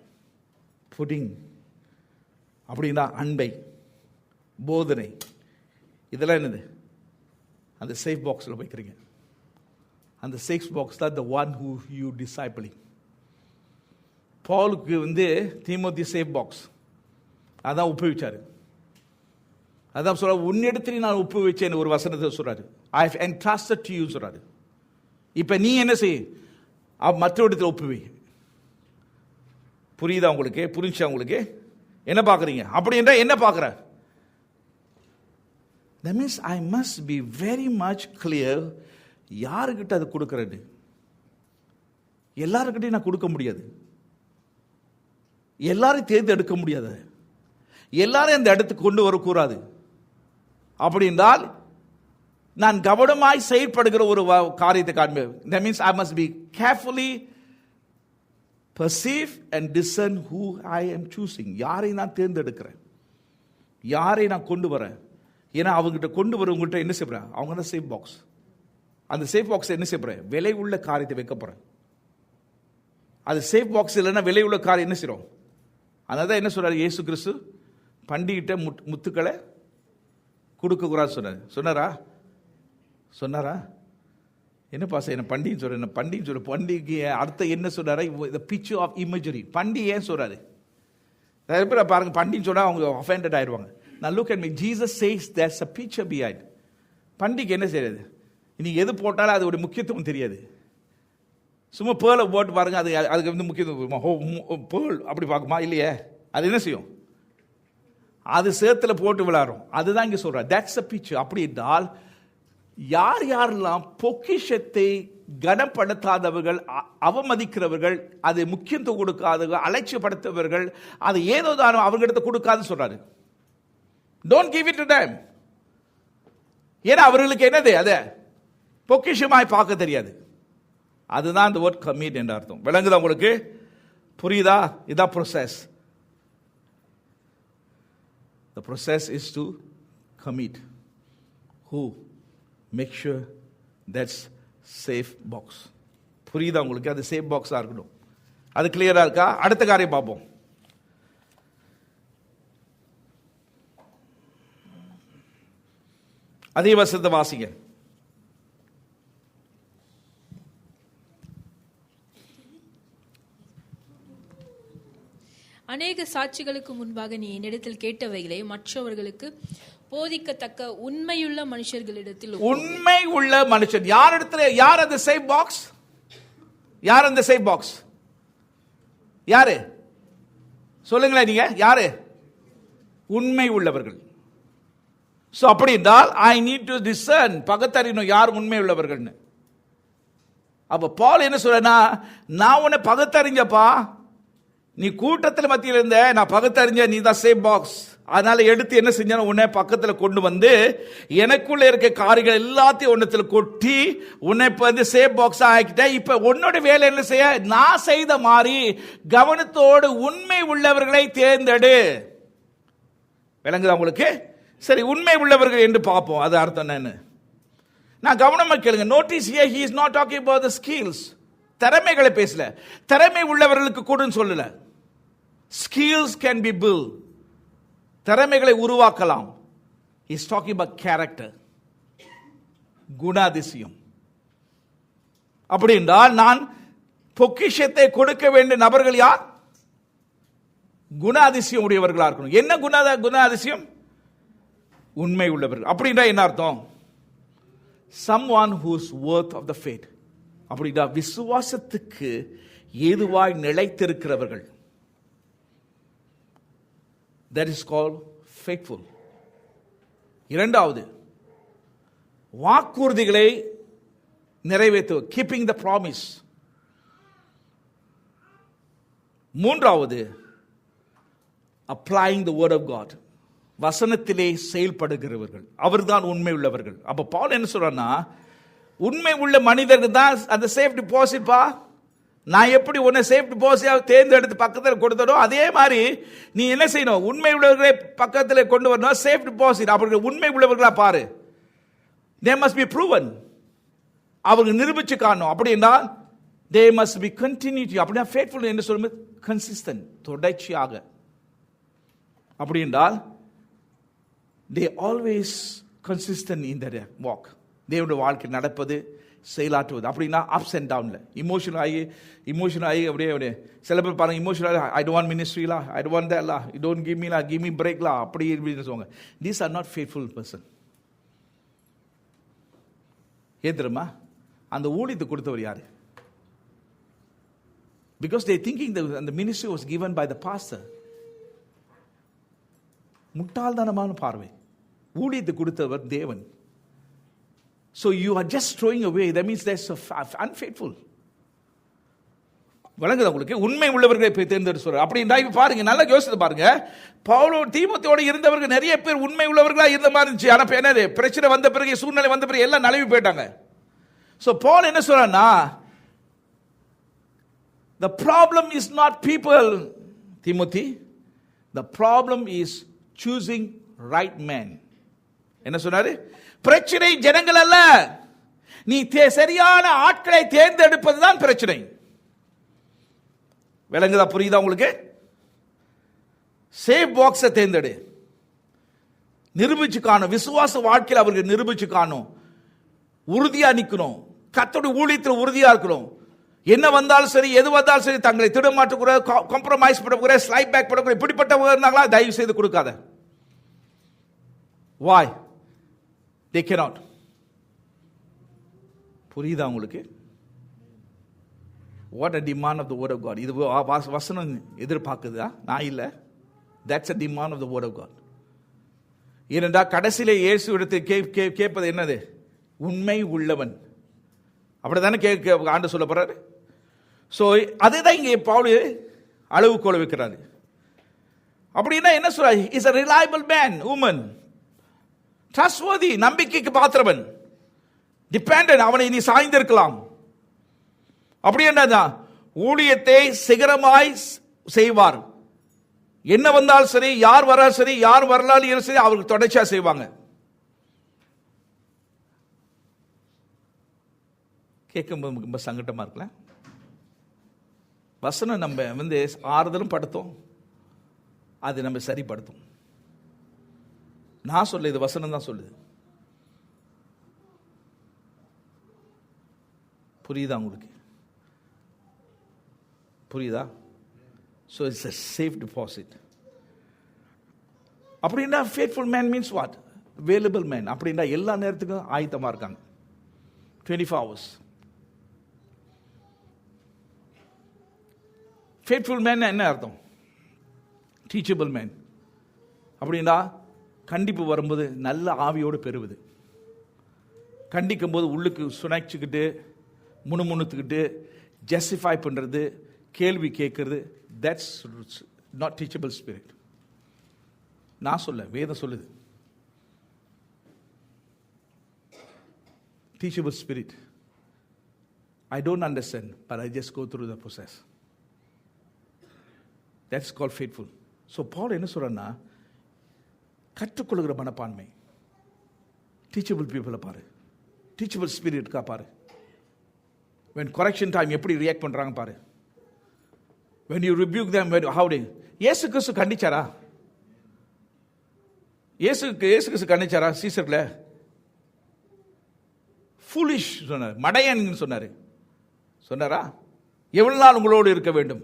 புடிங் அப்படின்னா அன்பை, போதனை, இதெல்லாம் என்னது? அந்த சேஃப் பாக்ஸில் வைக்கிறீங்க. அந்த சேஃப் பாக்ஸ் தான் the one who you discipling. பவுலுக்கு வந்து தீமோத்தி சேஃப் பாக்ஸ் அதான் ஒப்பு வச்சாரு. அதான் சொல்ற, உன்னிடத்தில் நான் ஒப்பு வச்சேன் ஒரு வசனத்தை சொல்றாரு. I have entrusted to you சொல்றாரு. இப்ப நீ என்ன செய், மற்ற இடத்துல ஒப்பு வை. புரியுதா உங்களுக்கு? புரிஞ்சா உங்களுக்கு? என்ன பார்க்குறீங்க? அப்படி என்றால் என்ன பார்க்குற? That means I must be very much clear யாருக்கிட்ட அது கொடுக்கறது. எல்லாருக்கிட்டையும் நான் கொடுக்க முடியாது, எல்லாரையும் தேர்ந்தெடுக்க முடியாது, எல்லாரையும் அந்த இடத்துக்கு கொண்டு வரக்கூடாது. அப்படி என்றால் நான் கவனமாய் செயல்படுகிற ஒரு காரியத்தை காண்பேன். That means I must be carefully perceive and discern who I am choosing. யாரை நான் தேர்ந்தெடுக்கிறேன், யாரை நான் கொண்டு வரேன். ஏன்னா அவங்ககிட்ட கொண்டு வரவங்ககிட்ட என்ன செய்யறேன்? அவங்க தான் சேஃப் பாக்ஸ். அந்த சேஃப் பாக்ஸ் என்ன செய்யறேன்? விலை உள்ள காரியத்தை வைக்க போறேன். அது சேஃப் பாக்ஸ் இல்லைன்னா விலை உள்ள காரியம் என்ன செய்யறோம்? அதான் என்ன சொல்றாரு இயேசு கிறிஸ்து? பண்டிகிட்ட முத்துக்களை கொடுக்க கூடாது சொன்னாரா? சொன்னாரா? என்ன பாச என்ன பண்டிகைன்னு சொல்ற? பண்டிகைன்னு சொல்ற. பண்டிகை அர்த்தம் என்ன சொல்றாரு? இந்த பிக்சர் ஆஃப் இமேஜரி. பண்டிகை ஏன் சொல்றாரு? நிறைய பேர் பாருங்க, பண்டிகைன்னு சொன்னா அவங்க அஃபெண்டட் ஆயிடுவாங்க. Now look at me. Jesus says there's a picture behind. பண்டிகை என்ன செய்யறது? நீங்க எது போட்டாலும் அதோட முக்கியத்துவம் தெரியாது. சும்மா பேர்ல போட்டு பாருங்க, அதுக்கு வந்து முக்கியத்துவம் பேர்ல் அப்படி பார்க்குமா? இல்லையே. அது என்ன செய்யும்? அது சேத்துல போட்டு விளையாடும். அதுதான் இங்க சொல்ற. That's a picture. அப்படி என்றால் யார் யாரெல்லாம் பொக்கிஷத்தை கனப்படுத்தாதவர்கள், அவமதிக்கிறவர்கள், அது முக்கியத்துவம் கொடுக்காதவர்கள், அலட்சியப்படுத்தவர்கள், அது ஏதோ தானோ அவர்களிடத்தை கொடுக்காதுன்னு சொல்றாரு. Don't give it to them. ஏன்னா அவர்களுக்கு என்னது? அதை பொக்கிஷமாய் பார்க்க தெரியாது. அதுதான் இந்த வேர்ட் கமிட் என்ற அர்த்தம். விளங்குதா உங்களுக்கு? புரியுதா? இதான் process. The process is to commit. Who? Make sure that's safe box. புரியுதா உங்களுக்கு? அது சேஃப் பாக்ஸாக இருக்கணும். அது கிளியராக இருக்கா? அடுத்த காரியம் பார்ப்போம். அதே வசனத்தை வாசிங்க. அநேக சாட்சிகளுக்கு முன்பாக நீ என்னிடத்தில் கேட்டவைகளை மற்றவர்களுக்கு போதிக்கத்தக்க உண்மையுள்ள மனுஷர்களிடத்தில். உண்மை உள்ள மனுஷன் யார் இடத்துல? யார் அந்த சேஃப் பாக்ஸ்? யார் அந்த சேஃப் பாக்ஸ்? யாரு சொல்லுங்களேன், நீங்க யாரு? உண்மை உள்ளவர்கள். சோ அப்படி என்றால் ஐ நீட் டு டிசர்ன், பகுத்தறியணும் யார் உண்மை உள்ளவர்கள்னு. அப்ப பால் என்ன சொல்றனா, நான் உன்னை பகுத்தறிஞ்சப்பா, நீ கூட்டத்தில் மத்தியில் இருந்த, நான் பகுத்தறிஞ்ச, நீ தான் சேஃப் பாக்ஸ். அதனால எடுத்து என்ன செஞ்சேன், உன்னை பக்கத்தில் கொண்டு வந்து எனக்குள்ள இருக்க காரியங்கள் எல்லாத்தையும் ஒன்னத்தில் கொட்டி உன்னை இப்ப வந்து சேஃப் பாக்ஸ் ஆக்கிட்டேன். இப்ப உன்னோட வேலை என்ன செய்ய, நான் செய்த மாதிரி கவனத்தோடு உண்மை உள்ளவர்களை தேர்ந்தெடு. விளங்குதா உங்களுக்கு? சரி, உண்மை உள்ளவர்கள் என்று பார்ப்போம். அது அர்த்தம் என்னன்னு நான் கவனமா கேளுங்க. Notice here, he is not talking about the skills. திறமைகளை பேசல. திறமை உள்ளவர்களுக்கு கூடன்னு சொல்லல. skills can be built. திறமைகளை உருவாக்கலாம். he is talking about character, குணாதிசயம். அப்படி என்றால் நான் பொக்கிஷத்தை கொடுக்க வேண்டிய நபர்கள் யார்? குணாதிசயம் உடையவர்களா இருக்கணும். என்ன குணாதிசயம்? உண்மை உள்ளவர்கள். அப்படின்னா என்ன அர்த்தம்? someone who's worth of the faith. அப்படின்னா விசுவாசத்துக்கு ஏதுவாய் நிலைத்திருக்கிறவர்கள். that is called faithful. இரண்டாவது, வாக்குறுதிகளை நிறைவேற்று, keeping the promise. மூன்றாவது, applying the word of God. வசனத்திலே செயல்படுகிறவர்கள், அவர்தான் உண்மை உள்ளவர்கள். அப்ப பவுல் என்ன சொல்றான்னா, உண்மை உள்ள மனிதர்கள் தான் அந்த சேஃப் டிபாசிட் பா. நான் எப்படி உன்னை சேஃப் டிபாசிட் தேர்ந்தெடுத்து பக்கத்தில் கொடுத்தனோ அதே மாதிரி நீ என்ன செய்யணும், உண்மை உள்ளவர்களை பக்கத்தில் கொண்டு வரணும். Safe deposit. அவர்கள் உண்மை உள்ளவர்களா பாரு. they must be proven. அவர்கள் நிரூபிச்சு காணணும். அப்படின்னா they must be continuity. அப்படின்னா faithful என்று சொல்லும்போது consistent, தொடர்ச்சியாக. அப்படி என்றால் they always consistent in their walk. தேவனுடைய வாழ்க்கை நடப்பது, செயலாற்றுவது. அப்படின்னா அப்ஸ் அண்ட் டவுன்ல இமோஷனல் ஆகி அப்படியே சில பேர் பாருங்க, இமோஷனல் ஐ டோன்ட் வாண்ட் மினிஸ்ட்ரிலா, ஐ டோன்ட் வாண்ட் தட்லா, யூ டோன்ட் கிவ் மீ பிரேக்லா, அப்படி இப்படின்னு சொல்லுவாங்க. These are not faithful person. ஏன் தெரியுமா? அந்த ஊழியத்தை கொடுத்தவர் யாரு? Because they thinking the ministry was given by the pastor. முட்டாள்தனமான பார்வை. ஊழியத்தை கொடுத்தவர் தேவன். So you are just throwing away. That means that's unfaithful. வழங்குதா உங்களுக்கு? உண்மை உள்ளவர்களை போய் தேர்ந்தெடுத்து சொல்ற. அப்படின்னா இப்ப பாருங்க, நல்லா யோசித்து பாருங்க. பவுல் தீமோத்தேயோட இருந்தவர்கள் நிறைய பேர் உண்மை உள்ளவர்களா இருந்த மாதிரி இருந்துச்சு. ஆனா என்னது, பிரச்சனை வந்த பிறகு, சூழ்நிலை வந்த பிறகு எல்லாம் நழுவி போயிட்டாங்க. So Paul என்ன சொல்றான்னா, the problem is not people, Timothy. The problem is choosing right man. என்ன சொன்னாரு? பிரச்சனை ஜனங்கள் அல்ல, நீ சரியான ஆட்களை தேர்ந்தெடுப்பதுதான் பிரச்சனை. விளங்குதா? புரியுதா உங்களுக்கு? சேஃப் பாக்ஸை தேர்ந்தெடு, நிரூபிச்சு காணும். விசுவாச வாழ்க்கையில் அவர்கள் நிரூபிச்சு காணும். உறுதியா நிற்கணும். கர்த்தருடைய ஊழியத்தில் உறுதியா இருக்கணும். என்ன வந்தாலும் சரி, எது வந்தாலும் சரி, தங்களை திடமாற்றக்கூட, காம்ப்ரமைஸ் பண்ணக்கூட, ஸ்லைட் பேக் பண்ணக்கூட, இப்படிப்பட்டவங்க இருந்தாங்களா தயவு செய்து கொடுக்காத. Why? They cannot. புரியுதா உங்களுக்கு? What a demand of the word of God. இது வசனம் எதிர்பார்க்குதா? நான் இல்ல. That's a demand of the word of God. ஏனென்றா கடைசியிலே இயேசு இடத்தில் கேட்பது என்னது? உண்மை உள்ளவன். அப்படிதானே ஆண்டு சொல்ல போறாரு. சோ அதுதான் இங்கே பவுல் அளவுகோல் வைக்கிறாரு. அப்படின்னா என்ன சொல்ற? Is a reliable man, woman. trustworthy, நம்பிக்கைக்கு பாத்திரவன். டிபெண்டன்ட், அவனை நீ சாய்ந்திருக்கலாம். அப்படி என்னதான் ஊழியத்தை சிகரமாய் செய்வார். என்ன வந்தாலும் சரி, யார் வராலும் சரி, யார் வரலாலும் சரி, அவருக்கு தொடர்ச்சியா செய்வாங்க. கேட்கும்போது ரொம்ப சங்கடமா இருக்கல. வசனம் நம்ம ஆறுதலும் படுத்தும், அது நம்ம சரிப்படுத்தும். நான் சொல்ல, இது வசனம் தான் சொல்லுது. புரியுதா உங்களுக்கு? புரியுதா? So it's a safe deposit. அப்படின்னா faithful man means what? available man. அப்படின்னா எல்லா நேரத்துக்கும் ஆயத்தமா இருக்காங்க, 24 hours. faithful man என்ன அர்த்தம்? teachable man. அப்படின்னா கண்டிப்பு வரும்போது நல்ல ஆவியோடு பெறுவது. கண்டிக்கும் போது உள்ளுக்கு சுனைச்சுக்கிட்டு முணுமுணுத்துக்கிட்டு ஜஸ்டிஃபை பண்றது, கேள்வி கேட்கறது, that's not teachable spirit. நான் சொல்ல, வேதம் சொல்லுது. teachable spirit, I don't understand but I just go through the process. That's called faithful. So Paul என்ன சொல்றான்னா, கற்றுக்கொள்கிற மனப்பான்மை. teachable people பாரு, teachable spirit கா பாரு. when correction time எப்படி ரியாக்ட் பண்றாங்க பாரு. when you rebuke them, how they, இயேசு கிறிஸ்து கண்டிச்சாரா? இயேசு கிறிஸ்து கண்டிச்சாரா சீசர்ல? foolish சொன்னார், மடையன்னு சொன்னாரு. சொன்னாரா? எவ்வளவு நாள் உங்களோடு இருக்க வேண்டும்?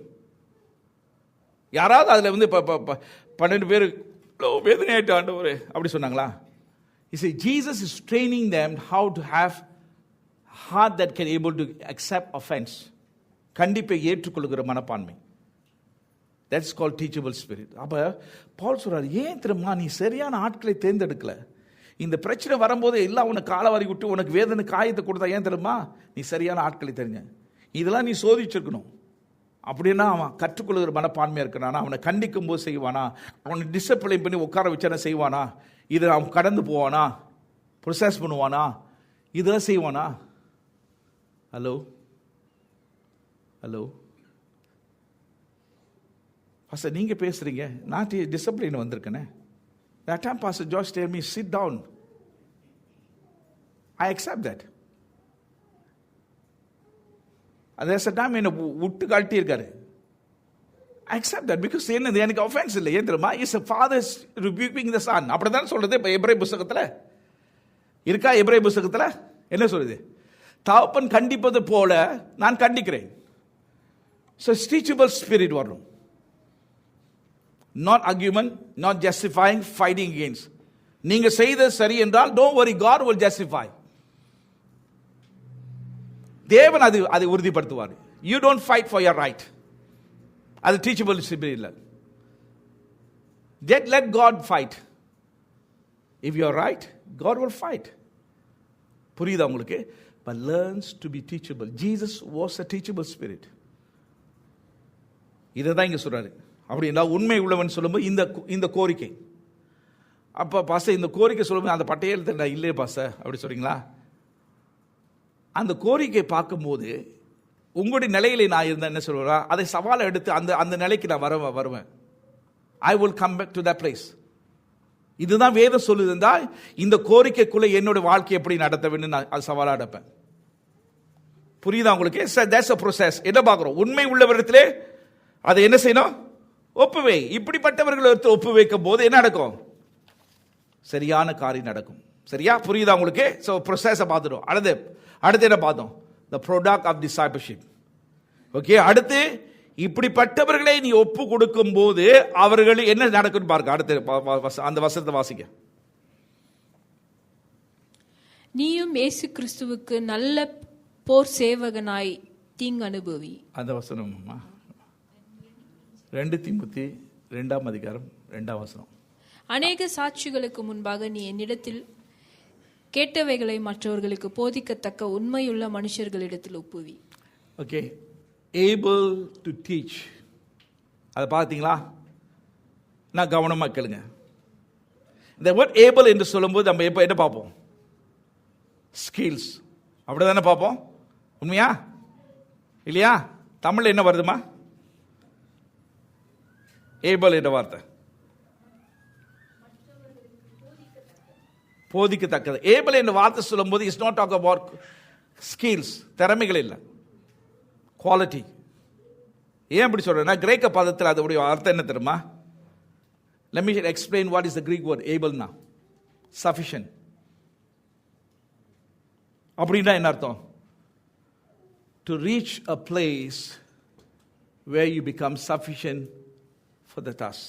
யாராவது அதுல 12 பேர் வேதனையாயிட்டு ஆண்டவரே அப்படி சொன்னாங்களா? He said Jesus is training them how to have heart that can able to accept offense. கண்டிப்பை ஏற்றுக்கொள்கிற மனப்பான்மை. That's called teachable spirit. அப்ப பவுல் சொல்றாரு, ஏன் தெரியுமா நீ சரியான ஆட்களை தேர்ந்தெடுக்கல? இந்த பிரச்சனை வரும்போது எல்லாம் உனக்கு காலவாரி விட்டு உனக்கு வேதனை காயத்தை கொடுத்தா ஏன் தெரியுமா? நீ சரியான ஆட்களை தெரிஞ்ச. இதெல்லாம் நீ சோதிச்சிருக்கணும். அப்படின்னா அவன் கற்றுக்கொள்கிற மனப்பான்மையா இருக்கிறானா? அவனை கண்டிக்கும் போது செய்வானா? அவனை டிசிப்ளின் பண்ணி உட்கார வச்சான செய்வானா? இதை அவன் கடந்து போவானா? ப்ரொசஸ் பண்ணுவானா? இதெல்லாம் செய்வானா? ஹலோ ஹலோ பாஸ்டர், நீங்க பேசுறீங்க, நான் discipline வந்திருக்கேனே. That time Pastor Josh told me, sit down. I accept that. There's a time என்ன விட்டு காட்டி இருக்காரு. I accept that because என்னது எனக்கு offense இல்லை. ஏன் தெரியுமா? Is a father rebuking the son. அப்படிதான் சொல்றது எபிரேய புத்தகத்துல இருக்கா? எபிரேய புத்தகத்துல என்ன சொல்லுது? தகப்பன் கண்டிப்பது போல நான் கண்டிக்கிறேன். So teachable spirit வரும். Not argument, not justifying, fighting against. நீங்க செய்தது சரி என்றால் don't worry, God will justify. தேவன் அதை உறுதிப்படுத்துவார். You don't fight for your right. அது teachable spirit இல்ல. Let God fight. If you are right, God will fight. புரியுதா உங்களுக்கு? But learns to be teachable. Jesus was a teachable spirit. இதுதான் இங்க சொல்றாரு. அப்படின்னா உண்மை உள்ளவன் சொல்லும்போது இந்த கோரிக்கை, அப்ப பாஸ்டர் இந்த கோரிக்கை சொல்லும்போது அந்த பட்டையெழுத்து இல்லையே பாஸ்டர் அப்படி சொல்றீங்களா? அந்த கோரிக்கை பார்க்கும்போது உங்களுடைய நிலையில நான் இருந்தேன் என்ன சொல்றா, அதை சவாலை எடுத்து அந்த நிலைக்கு நான் வருவேன். I will come back to that place. இதுதான் வேதம் சொல்லுதுன்னா இந்த கோரிக்கைக்குள்ள என்னோட வாழ்க்கை எப்படி நடத்த வேண்டும் நான் அது சவாலா எடுப்பேன். புரியுதா உங்களுக்கு? That's a process. என்ன பார்க்கிறோம்? உண்மை உள்ளவரிடத்திலே அதை என்ன செய்யணும்? ஒப்புவை. இப்படிப்பட்டவர்கள் ஒப்பு வைக்கும் போது என்ன நடக்கும்? சரியான காரியம் நடக்கும். சரியா? புரியுதா உங்களுக்கு? சோ process பார்த்துட்டோம். அடுத்து என்ன பார்த்தோம்? The product of discipleship. Okay, அடுத்து இப்படிப்பட்டவர்களை நீ ஒப்பு கொடுக்கும் போது அவர்கள் என்ன நடக்கும் பாருங்க. அடுத்து அந்த வசனத்தை வாசிக்க. நீயும் இயேசு கிறிஸ்துவுக்கு நல்ல போர் சேவகனாய் தீங்கு அனுபவி. அந்த வசனம் 2 தீமோத்தேயு 2ஆம் அதிகாரம் 2ஆம் வசனம். அநேக சாட்சிகளுக்கு முன்பாக நீ என்னிடத்தில் கேட்டவைகளை மற்றவர்களுக்கு போதிக்கத்தக்க உண்மையுள்ள மனுஷர்களிடத்தில் ஒப்புவி. Okay, able to teach. அதை பார்த்தீங்களா? நான் கவனமாக கேளுங்க. இந்த வேர்ட் able என்று சொல்லும்போது நம்ம எப்போ என்ன பார்ப்போம்? ஸ்கில்ஸ். அப்படிதானே பார்ப்போம். உண்மையா இல்லையா? தமிழ்ல என்ன வருதுமா? ஏபல் என்ற வார்த்தை போதிக்கத்தக்கது. ஏபல் என்ற வார்த்தை சொல்லும் போது it's not talk about skills, திறமைகள் இல்லை, குவாலிட்டி. ஏன் அப்படி சொல்றேன்னா கிரேக்க பதத்தில் அதோடைய அர்த்தம் என்ன தெரியுமா? Let me explain what is the Greek word able now. Sufficient. அப்படின்னா என்ன அர்த்தம்? To reach a place where you become sufficient for the task.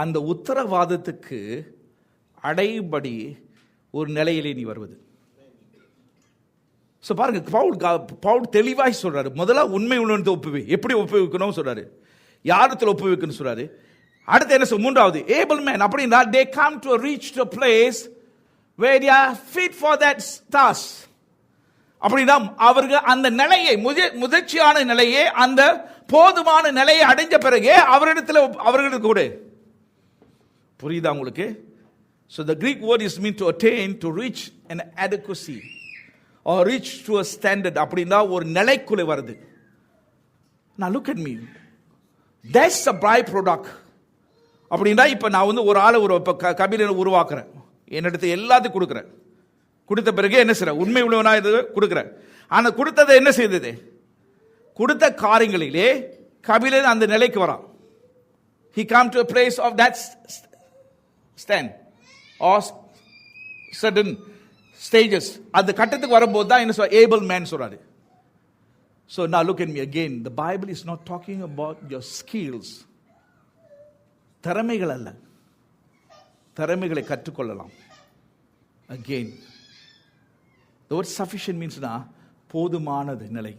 அந்த உத்தரவாதத்துக்கு அடைபடி ஒரு நிலையிலே நீ வருவது. ஸோ பாருங்க, பவுல் தெளிவாய் சொல்றாரு. முதல்ல உண்மை உள்ளவனத்தை ஒப்புவி. எப்படி ஒப்புவிக்கணும் சொல்றாரு, யாரத்தில் ஒப்புவிக்கணும் சொல்றாரு. அடுத்து என்ன சொல், மூன்றாவது ஏபிள் மேன் அப்படின்னா they come to reach to a place where they are fit for that task. அப்படின்னா அவர்கள் அந்த நிலையை, முதிர்ச்சியான நிலையை, அந்த போதுமான நிலையை அடைஞ்ச பிறகு அவர்களுக்கு கூட. புரியுதா உங்களுக்கு? So the Greek word is meant to attain, to reach an adequacy or reach to a standard. அப்படின்னா ஒரு நிலைக்குள்ளே வருது. Now look at me. That's a byproduct. அப்படின்னா இப்போ நான் ஒரு ஆளை கபிலனை உருவாக்குறேன், என்னிடத்து எல்லாத்தையும் கொடுக்குறேன். கொடுத்த பிறகு என்ன செய்ற, உண்மை உள்ளவனா இது கொடுக்குறேன். ஆனால் கொடுத்ததை என்ன செய்தது, கொடுத்த காரியங்களிலே கபிலன் அந்த நிலைக்கு வரான். He come to a place of that stand or certain stages. அந்த கட்டத்துக்கு வரும்போது தான் என்ன சொல்ற, able man சொல்றாரு. So now look at me again. The Bible is not talking about your skills. திறமைகள் அல்ல, திறமைகளை கற்றுக்கொள்ளலாம். Again, the word sufficient means போதுமானது நிலை.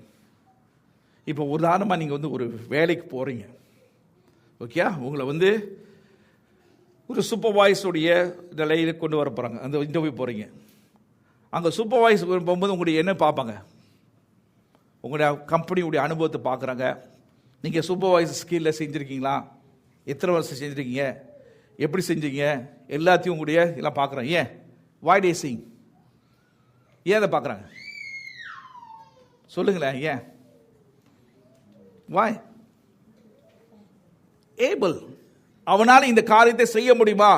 இப்போ உதாரணமாக நீங்கள் ஒரு வேலைக்கு போகிறீங்க, ஓகே, உங்களை ஒரு சூப்பர்வைஸருடைய நிலையில் கொண்டு வர போகிறாங்க. அந்த இன்டர்வியூ போகிறீங்க. அங்கே சூப்பர்வைஸ் போகும்போது உங்களுடைய என்ன பார்ப்பாங்க, உங்களுடைய கம்பெனியுடைய அனுபவத்தை பார்க்குறாங்க. நீங்கள் சூப்பர்வைசர் ஸ்கில்ல செஞ்சுருக்கீங்களா, எத்தனை வருஷம் செஞ்சுருக்கீங்க, எப்படி செஞ்சீங்க, எல்லாத்தையும் உங்களுடைய எல்லாம் பார்க்குறாங்க. ஏன் why they sing? ஏன் அதை பார்க்குறாங்க சொல்லுங்களேன், ஏன் why? able, அவனால் இந்த காரியத்தை செய்ய முடியுமா,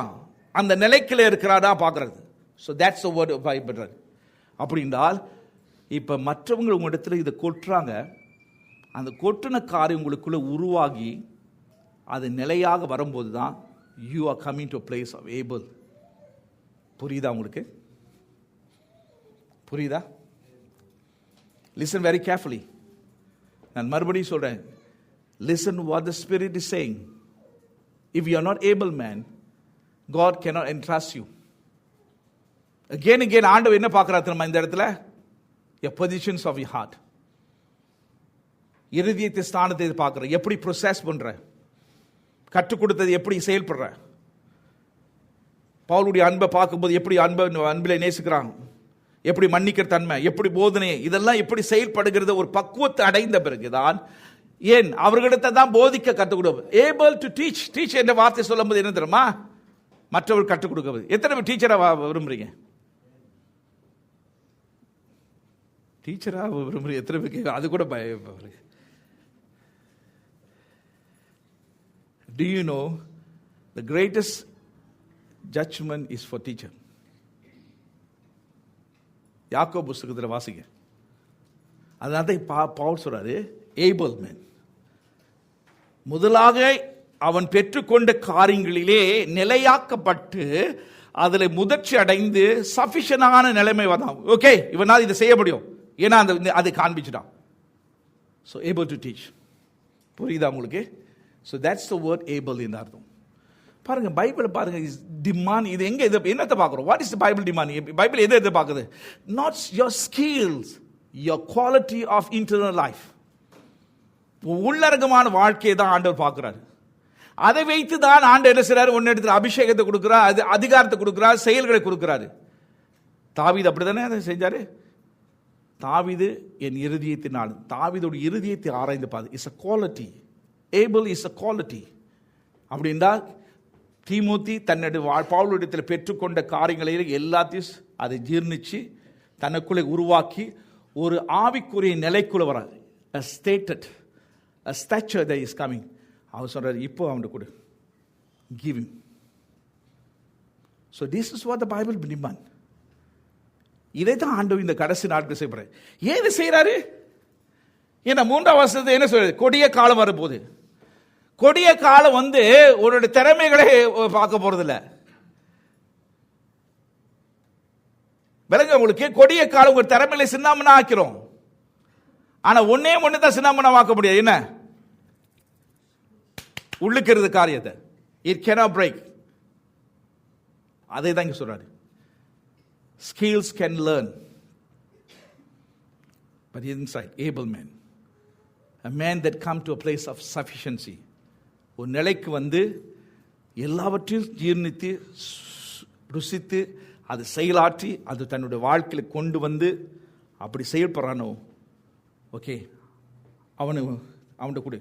அந்த நிலைக்குள்ள இருக்கிறாரா பார்க்கறது. So that's the word of Bible. அப்படின்றால் இப்போ மற்றவங்க உங்களிடத்தில் இதை கொட்டுறாங்க, அந்த கொட்டின காரியம் உங்களுக்குள்ள உருவாகி அது நிலையாக வரும்போது தான் you are coming to a place of able. புரியுதா உங்களுக்கு? புரியுதா? Listen very carefully. நான் மறுபடியும் சொல்றேன், listen what the Spirit is saying. If you are not able man, God cannot entrust you. Again ஆண்டவர் என்ன பார்க்கறாரு தெரியுமா இந்த இடத்துல? Your positions of your heart. இருதயத்தை ஸ்தானத்தை பார்க்கற, எப்படி ப்ரோசஸ் பண்ற, கற்றுக் கொடுத்தது எப்படி செயல்படுற. பவுலுடைய அன்பை பார்க்கும்போது எப்படி அன்பிலே நேசிக்கிறான், எப்படி மன்னிக்கிற தன்மை, எப்படி போதனை, இதெல்லாம் எப்படி செயல்படுகிறது ஒரு பக்குவத்தை அடைந்த பிறகுதான் ஏன் அவர்களிடத்தை தான் போதிக்க கற்றுக் கொடுப்பது. Able to teach. டீச் என்ற வார்த்தை சொல்லும் போது என்ன தெரியுமா, மற்றவர் கற்றுக் கொடுக்கிறது. எத்தனை பேர் டீச்சரா விரும்புறீங்க? டீச்சரா விரும்புறீங்க எத்தனை பேர்? அது கூட பயம். Do you know the greatest judgment is for teacher? யாக்கோபு புத்தகத்தில் வாசிங்க. அதனால பவுல் சொல்றாரு able man. முதலாக அவன் பெற்றுக்கொண்ட காரியங்களிலே நிலையாக்கப்பட்டு அதில் முதிர்ச்சி அடைந்து சஃபிஷியன்டான நிலைமை வந்தான். ஓகே, இவனால் இதை செய்ய முடியும், ஏன்னா அதை காண்பிச்சுட்டான். So able to teach. புரியுதா உங்களுக்கு? So that's the word able in அர்த்தம். பாருங்க, பைபிள் பாருங்க, இஸ் டிமாண்ட். இது எங்க என்னத்தை பார்க்குறோம்? What is the Bible demand? Bible எதை பார்க்குது? Not your skills, your quality of internal life. உள்ளரங்கமான வாழ்க்கையை தான் ஆண்டவர் பார்க்குறாரு. அதை வைத்து தான் ஆண்டவர் என்ன செய்றாரு, ஒன்னு இடத்துல அபிஷேகத்தை கொடுக்குறார், அது அதிகாரத்தை கொடுக்குறார், செயல்களை கொடுக்குறாரு. தாவீது அப்படித்தானே அதை செஞ்சாரு. தாவீது என் இருதயத்தினால், தாவீதோட இருதயத்தை ஆராய்ந்து பாரு. It's a quality. Able is a quality. அப்படின்னா தீமோத்தி தன்னுடைய பவுலிடத்தில் பெற்றுக்கொண்ட காரியங்களையும் எல்லாத்தையும் அதை ஜீர்ணிச்சு தனக்குள்ளே உருவாக்கி ஒரு ஆவிக்குரிய நிலைக்குள்ள வராது. A stature that is coming. அவர் சொல்றாரு, இப்போ அவன்கிட்ட கொடு, give him. So this is what the Bible demand. இதை தான் ஆண்டவர் இந்த கடைசி நாட்கள் செய்யப்படுறாரு. ஏன் இதை செய்யறாரு? ஏன்னா 3ஆம் வசனத்தை என்ன சொல்றது? கொடிய காலம் வரப்போகுது. கொடிய காலம் வந்து உன்னுடைய திறமைகளை பார்க்க போறதில்ல. விளங்க உங்களுக்கு, கொடிய காலம் உங்க திறமையில சின்னாமனா ஆக்கிறோம். ஆனா ஒன்னே ஒண்ணு தான் சின்னாமனா ஆக்க முடியாது. என்ன? உள்ளுக்கு இருந்த காரியத்தை. It cannot break. அதை தான் இங்க சொல்றாரு. Skills can learn, but inside, able man, a man that come to a place of sufficiency, ஒரு நிலைக்கு வந்து எல்லாவற்றையும் ஜீர்ணித்து ருசித்து அது செயலாற்றி அது தன்னுடைய வாழ்க்கையில் கொண்டு வந்து அப்படி செயல்படுறானோ, ஓகே, அவன்கிட்ட கூட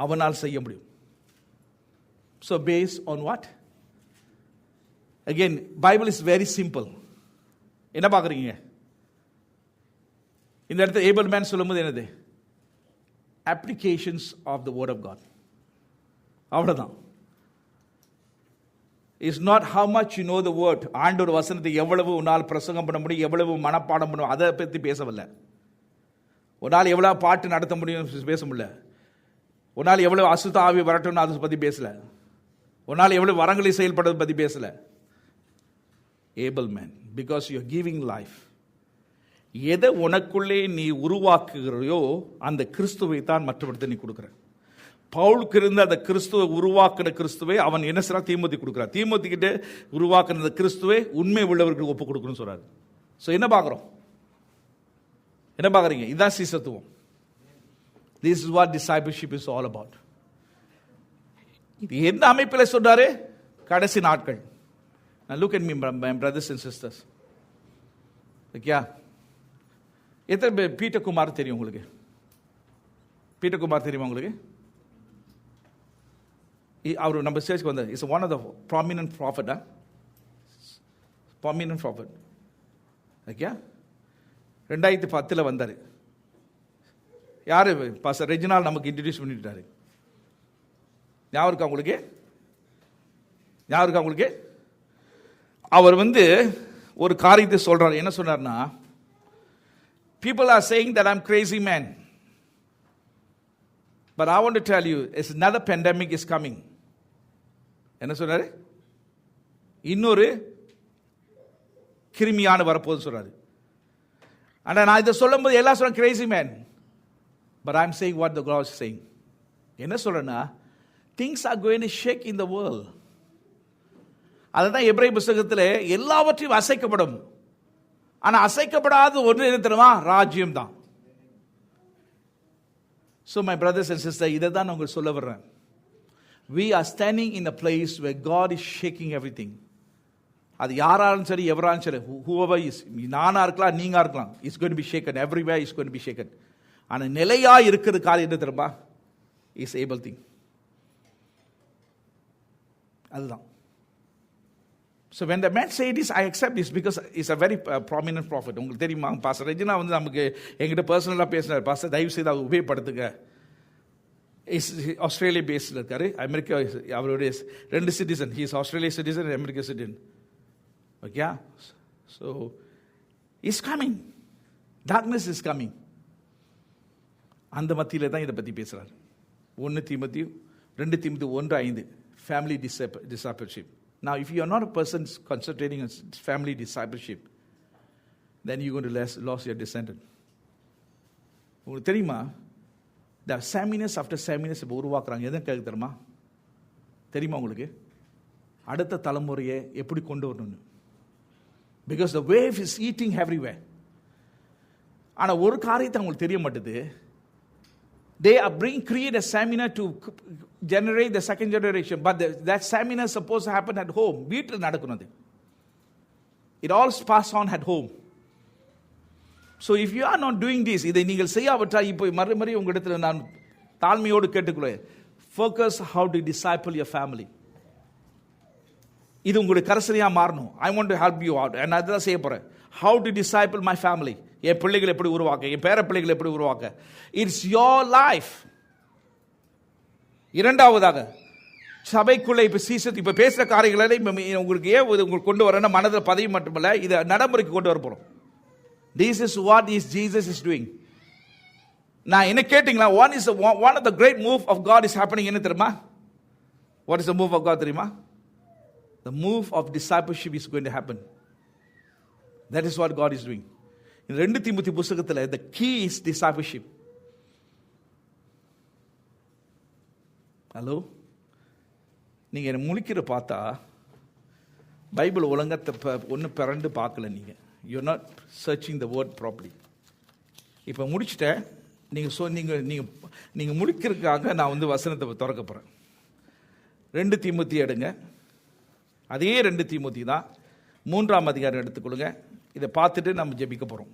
அவனால் செய்ய முடியும். So based on what? Again, Bible is very simple. என்ன பார்க்குறீங்க? இந்த இடத்துல ஏபிள் மேன் சொல்லும்போது என்னது? Applications of the word of God. அவ்வளோதான். It's not how much you know the word. ஆண்டவர் வசனத்தை எவ்வளவு உன்னால் பிரசங்கம் பண்ண முடியும், எவ்வளவு மனப்பாடம் பண்ணும், அதை பற்றி பேசவில்லை. ஒரு நாள் எவ்வளோ பாட்டு நடத்த முடியும் பேச முடியல. ஒரு நாள் எவ்வளோ அசுத்த ஆவி வரட்டும்னு அதை பற்றி பேசலை. ஒரு நாள் எவ்வளோ வரங்களை செயல்படுறதை பற்றி பேசலை. Able man, because you are giving life. எதை உனக்குள்ளே நீ உருவாக்குகிறையோ அந்த கிறிஸ்துவை தான் மற்றவர்கிட்ட நீ கொடுக்குற. பவுலுக்கு இருந்த அந்த கிறிஸ்துவை உருவாக்குன கிறிஸ்துவை அவன் என்ன செய்யறான்? தீமோத்தி கொடுக்குறான். தீமோத்தி கிட்ட உருவாக்குன கிறிஸ்துவை உண்மை உள்ளவர்களுக்கு ஒப்பு கொடுக்கணும்னு சொல்றாரு. ஸோ என்ன பார்க்குறோம்? என்ன பார்க்குறீங்க? இதுதான் சீசத்துவம். This is what discipleship is all about. இது எந்த அமைப்பில் சொல்றாரு? கடைசி நாட்கள். Now look at me, my brothers and sisters. Okay, எத்தனை பேர் பீட்டர் குமார் தெரியும் உங்களுக்கு? பீட்டர் குமார் தெரியுமா உங்களுக்கு? அவர் நம்ம சேர்ச்சுக்கு வந்தார். Is one of the prominent prophet. Prominent prophet. Okay, 2010 வந்தார். யார்? பாஸ்டர் ரெஜினால் நமக்கு இன்ட்ரடியூஸ் பண்ணிட்டாரு. ஞாபகம் இருக்கா உங்களுக்கு? ஞாபகம் இருக்கா உங்களுக்கு? அவர் வந்து ஒரு காரியத்தை சொல்றார். என்ன சொன்னார்னா, people are saying that I'm crazy man, but I want to tell you it's another pandemic is coming. என்ன சொன்னாரு? இன்னொரு கிருமியான வரப்போகுது சொல்றாரு. ஆனா நான் இதை சொல்லும்போது எல்லாம் சொல்றேன் crazy man, but I'm saying what the God is saying. என்ன சொல்றேன்னா, things are going to shake in the world. அதுதான் எபிரேய புத்தகத்தில் எல்லாவற்றையும் அசைக்கப்படும். ஆனால் அசைக்கப்படாத ஒன்று என்ன தெரியுமா? ராஜ்யம் தான். So my brothers and sister, இதை தான் நான் உங்களுக்கு சொல்ல வர்றேன். We are standing in a place where God is shaking everything. அது யாராலும் சரி, எவராலும் சரி, whoever is, நானா இருக்கலாம், நீங்க இருக்கலாம், it's going to be shaken everywhere. It's going to be shaken. ஆனால் நிலையா இருக்கிறது காரியம் என்ன தெரியுமா? is able thing. அதுதான். So when the man said this, I accept this because he's a very prominent prophet. உங்களுக்கு தெரியுமா? பாஸ்டர் ரெஜினா வந்து நமக்கு எங்கிட்ட பர்சனலாக பேசினார். பாஸ்டர் தயவு செய்து அவர் உபயோகப்படுத்துங்க. ஆஸ்திரேலியா பேஸில் இருக்காரு. அமெரிக்கா அவருடைய 2 citizen. He is Australia citizen and America citizen. Okay, so is coming, darkness is coming. அந்த மத்தியில் தான் இதை பற்றி பேசுகிறார். 2 தீமோத்தேயு 1:5 family discipleship. Now, if you are not a person concentrating on family discipleship, then you're going to lose your descendant. உங்களுக்கு தெரியுமா? இந்த செமினர்ஸ் ஆஃப்டர் செமினர்ஸ் இப்போ உருவாக்குறாங்க. எதுவும் கேட்க தெரியுமா? தெரியுமா உங்களுக்கு? அடுத்த தலைமுறையை எப்படி கொண்டு வரணும்னு. Because the wave is eating everywhere. ஆனால் ஒரு காரியத்தை அவங்களுக்கு தெரிய மாட்டேது. They are create a seminar to generate the second generation, but that seminar is supposed to happen at home. வீட்டில் நடக்கணும். It all pass on at home. So if you are not doing this, இதை நீங்கள் செய்யாவிட்டால் இப்போ மறுபடி உங்களிடத்தில் நான் தாழ்மையோடு கேட்டுக்கொள்வேன். Focus how to disciple your family. இது உங்களுடைய கரசனையாக மாறணும். I want to help you out. and அதான் செய்ய போகிறேன். How to disciple my family. என் பிள்ளைகளை எப்படி உருவாக்க, என் பேர பிள்ளைகளை எப்படி உருவாக்க. It's your life. இரண்டாவதாக சபைக்குள்ள இப்ப பேசுற காரியங்களை உங்களுக்கு ஏன் உங்களுக்கு கொண்டு வரேன்னா மனதில் பதவி மட்டுமல்ல, இதை நடைமுறைக்கு கொண்டு வர போறோம். This is what Jesus is doing. நான் என்ன கேட்டீங்களா? one of the great move of God is happening. என்ன தெரியுமா? What is the move of God தெரியுமா? The move of discipleship is going to happen. That is what God is doing. In 2 தீமோத்தேயு புத்தகத்தில் the key is discipleship. Hello, நீங்க என்ன முழிக்கிற பார்த்தா Bible ஒழுங்கத்தை ஒன்றும் பிறண்டு பார்க்கல. நீங்கள் you're not searching the word properly. இப்போ முடிச்சுட்டேன். நீங்கள் முடிக்கிறதுக்காக நான் வசனத்தை திறக்க போகிறேன். 2 தீமோத்தேயு எடுங்க. அதே 2 தீமோத்தேயு தான், 3ஆம் அதிகாரம் எடுத்துக்கொள்ளுங்க. இதை பார்த்துட்டு நம்ம ஜெபிக்க போகிறோம்.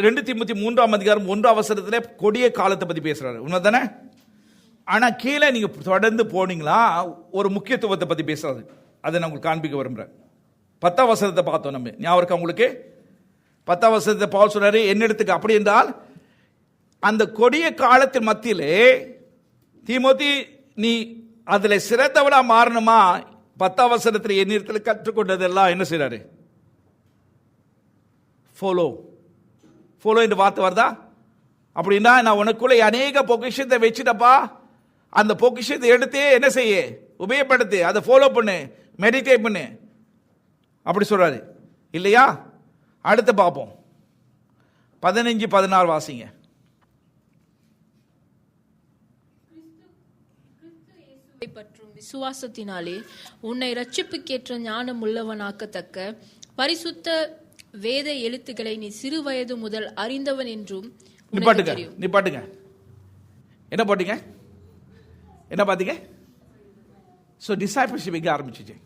ரெண்டு தீமோத்தேயு 3ஆம் அதிகாரம் 1ஆம் வசனத்திலே கொடிய காலத்தை பத்தி பேசுறாரு, உண்மைதானே? ஆனா கீழே நீங்க தொடர்ந்து போனீங்களா ஒரு முக்கியத்துவத்தை பத்தி பேசுறாரு. அதை நான் உங்களுக்கு காண்பிக்க விரும்புறேன். 10ஆம் வசனத்தை பார்த்தோம் நம்ம. ஞாபகம் இருக்கா உங்களுக்கு? 10ஆம் வசனத்தை பவுல் சொல்றாரு, என்னிடத்துக்கு அப்படி என்றால் அந்த கொடிய காலத்தின் மத்தியிலே தீமோத்தேயு நீ அதுல சிறந்தவனா மாறணுமா? 10ஆம் வசனத்தில் என்னிடத்தில் கற்றுக்கொண்டதெல்லாம் என்ன செய்றாரு? ஃபாலோ என்ற வார்த்தை வருதா? அப்படின்னா நான் உனக்குள்ள அநேக பொக்கிஷத்தை வச்சுட்டப்பா, அந்த பொக்கிஷத்தை எடுத்து என்ன செய்ய, உபயோகப்படுத்து, அதை ஃபாலோ பண்ணு, மெடிடேட் பண்ணு, அப்படி சொல்றாரு இல்லையா? அடுத்து பார்ப்போம். 15-16 வாசிங்க. பற்றும் விசுவாசத்தினாலே உன்னை ரட்சிப்புக்கேற்ற ஞானம் உள்ளவனாக்கத்தக்க பரிசுத்த வேத எழுத்துக்களை நீ சிறு வயது முதல் அறிந்தவன் என்றும் நிப்பாட்டுங்க. என்ன பாத்தீங்க? சோ டிசைபிள்ஷிப் எங்க ஆரம்பிச்சிச்சு?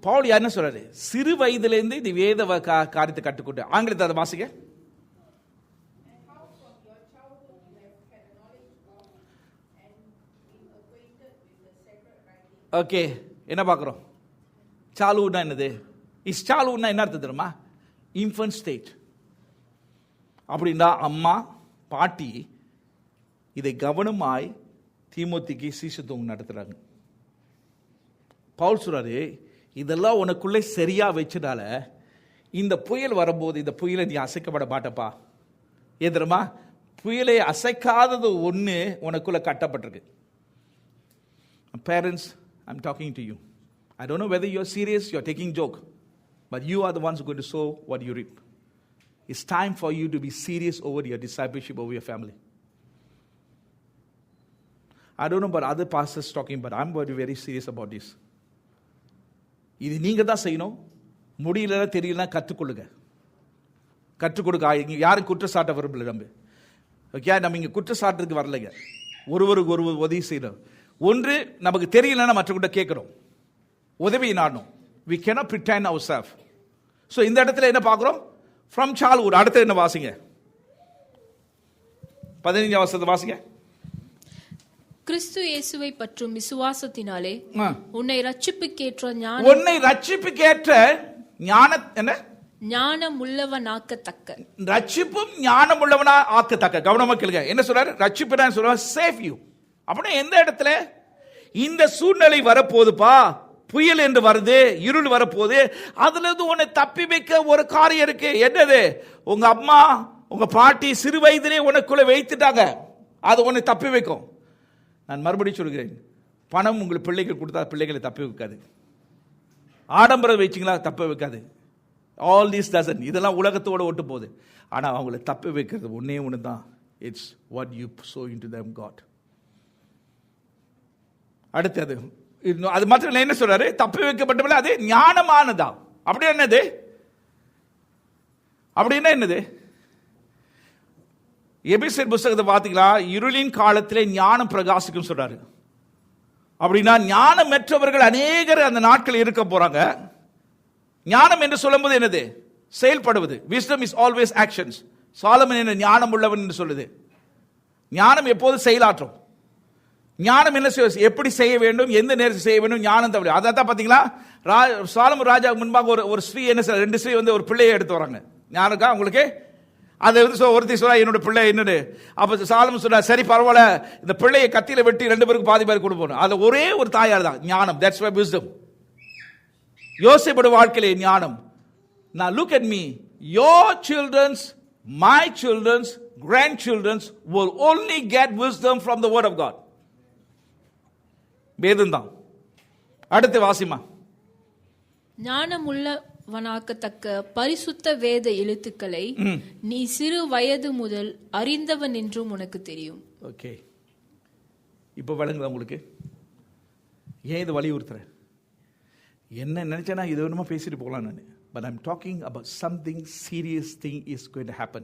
பவுல் என்ன சொல்றாரு? சிறு வயதிலிருந்து இந்த வேத காரியத்தை கற்றுக்கொண்டு. ஆங்கிலத்தை அதை வாசிங்க. ஓகே, என்ன பார்க்குறோம்? சாலுன்னா என்னது? இஸ்டாலுன்னா என்ன அர்த்தம் தெரியுமா? Infant state. அப்படின்னா அம்மா பாட்டி இதை கவனமாய் தீமோத்தேயுக்கு சீஷத்துவம் நடத்துறாங்க. பவுல் சொல்றாரு, இதெல்லாம் உனக்குள்ளே சரியா வச்சதால இந்த புயல் வரும்போது இந்த புயலை நீ அசைக்கப்பட மாட்டப்பா. ஏன் தெரியுமா? புயலை அசைக்காதது ஒன்று உனக்குள்ள கட்டப்பட்டிருக்கு. Parents, I'm talking to you. I don't know whether you're serious, you're taking joke, but you are the ones who are going to sow what you reap. It's time for you to be serious over your discipleship, over your family. I don't know about other pastors talking, but I'm going to be very serious about this. இது நீங்க தான் செய்யணும். முடியல தெரியல கற்றுக்கொள்ளுங்க. கற்றுக்கொடுக்க யாரும் குற்றச்சாட்ட விரும்பல. நம்ம okay, நம்ம இங்க குற்றச்சாட்டுக்கு வரலைங்க. ஒருவருக்கு ஒருவர் உதவி செய்யணும். ஒன்று, நமக்கு தெரியலன்னா மற்றவங்கிட்ட கேட்கிறோம், உதவி நாடணும். We cannot pretend ourselves. So இந்த இடத்துல என்ன பார்க்கிறோம்? From childhood. அடுத்து என்ன வாசிங்க? 15ஆம் வசனத்தை வாசிங்க. கிறிஸ்து இயேசுவை பற்றும் விசுவாசத்தினாலே உன்னை ரட்சிப்புக்கேற்ற ஞானம் என்ன? ஞானம் உள்ளவனாக்கத்தக்க. ரட்சிப்பும் ஞானம் உள்ளவனா ஆக்கத்தக்க. கவனமா கேளுங்க. என்ன சொல்றாரு? ரட்சிப்பு சொல்றாரு, சேவ் யூ. அப்படின்னா எந்த இடத்துல இந்த சூழ்நிலை வரப்போகுதுப்பா, புயல் என்று வருது, இருள் வரப்போகுது, அதுல இருந்து உன்னை தப்பி வைக்க ஒரு காரியம் இருக்கு. என்னது? உங்க அம்மா உங்க பாட்டி சிறு வயதிலே உனக்குள்ள வைத்துட்டாங்க. அது உன்னை தப்பி வைக்கும். நான் மறுபடியும் சொல்கிறேன், பணம் உங்களுக்கு பிள்ளைகள் கொடுத்தா பிள்ளைகளை தப்பி வைக்காது. ஆடம்பரம் வச்சிங்களா தப்ப வைக்காது. ஆல் திஸ் டசன், இதெல்லாம் உலகத்தோட ஒட்டு போகுது. ஆனால் அவங்களை தப்பி வைக்கிறது ஒன்னே ஒன்று தான். It's what you sow into them God. அடுத்தது அது மாத்திரம் என்ன சொல்றாரு? தப்பி வைக்கப்பட்டவங்கள அது ஞானமானதா. அப்படி என்னது? அப்படின்னா என்னது? எபேசியர் புத்தகத்தை பார்த்தீங்களா? இருளின் காலத்திலே ஞானம் பிரகாசிக்கும் சொல்றாரு. அப்படின்னா ஞானம் பெற்றவர்கள் அநேகர் அந்த நாட்கள் இருக்க போறாங்க. ஞானம் என்று சொல்லும்போது என்னது? செயல்படுவது. wisdom is always actions. Solomon என்ன ஞானம் உள்ளவன் என்று சொல்லுது. ஞானம் எப்போது செயலாற்றும். ஞானம் என்ன எப்படி செய்ய வேண்டும், எந்த நேரத்தில் செய்ய வேண்டும், ஞானம் தவிர. அதான் பாத்தீங்களா, சாலமன் ராஜாவுக்கு முன்பாக ஒரு ஸ்ரீ என்ன செய்ய, 2 ஸ்ரீ வந்து ஒரு பிள்ளையை எடுத்து வராங்க. ஞானக்கா உங்களுக்கு அதை வந்து ஒருத்தி சொல்றா என்னோட பிள்ளை என்னன்னு. அப்ப சாலமன் சொல்றா, சரி பரவாயில்ல, இந்த பிள்ளையை கத்தியில வெட்டி 2 பேருக்கு பாதி பாதி கொடுப்போம். அது ஒரே ஒரு தாயார் தான் ஞானம். That's why wisdom. யோசேப்போட வாழ்க்கையிலே ஞானம். Now look at me. Your children's, my children's, grandchildren's will only get wisdom from the word of God. வேதம் தான். அடுத்து வாசிமா. ஞானமுள்ளவனாக்கத்தக்க பரிசுத்த வேத எழுத்துக்களை நீ சிறு வயது முதல் அறிந்தவன் என்றும் உனக்கு தெரியும். ஓகே, இப்போ வழங்குதா உங்களுக்கு? ஏன் இது வலியுறுத்துறேன்? என்ன நினைச்சேன்னா இது வேணுமா பேசிட்டு போகலாம் நான். But I'm talking about something serious thing is going to happen.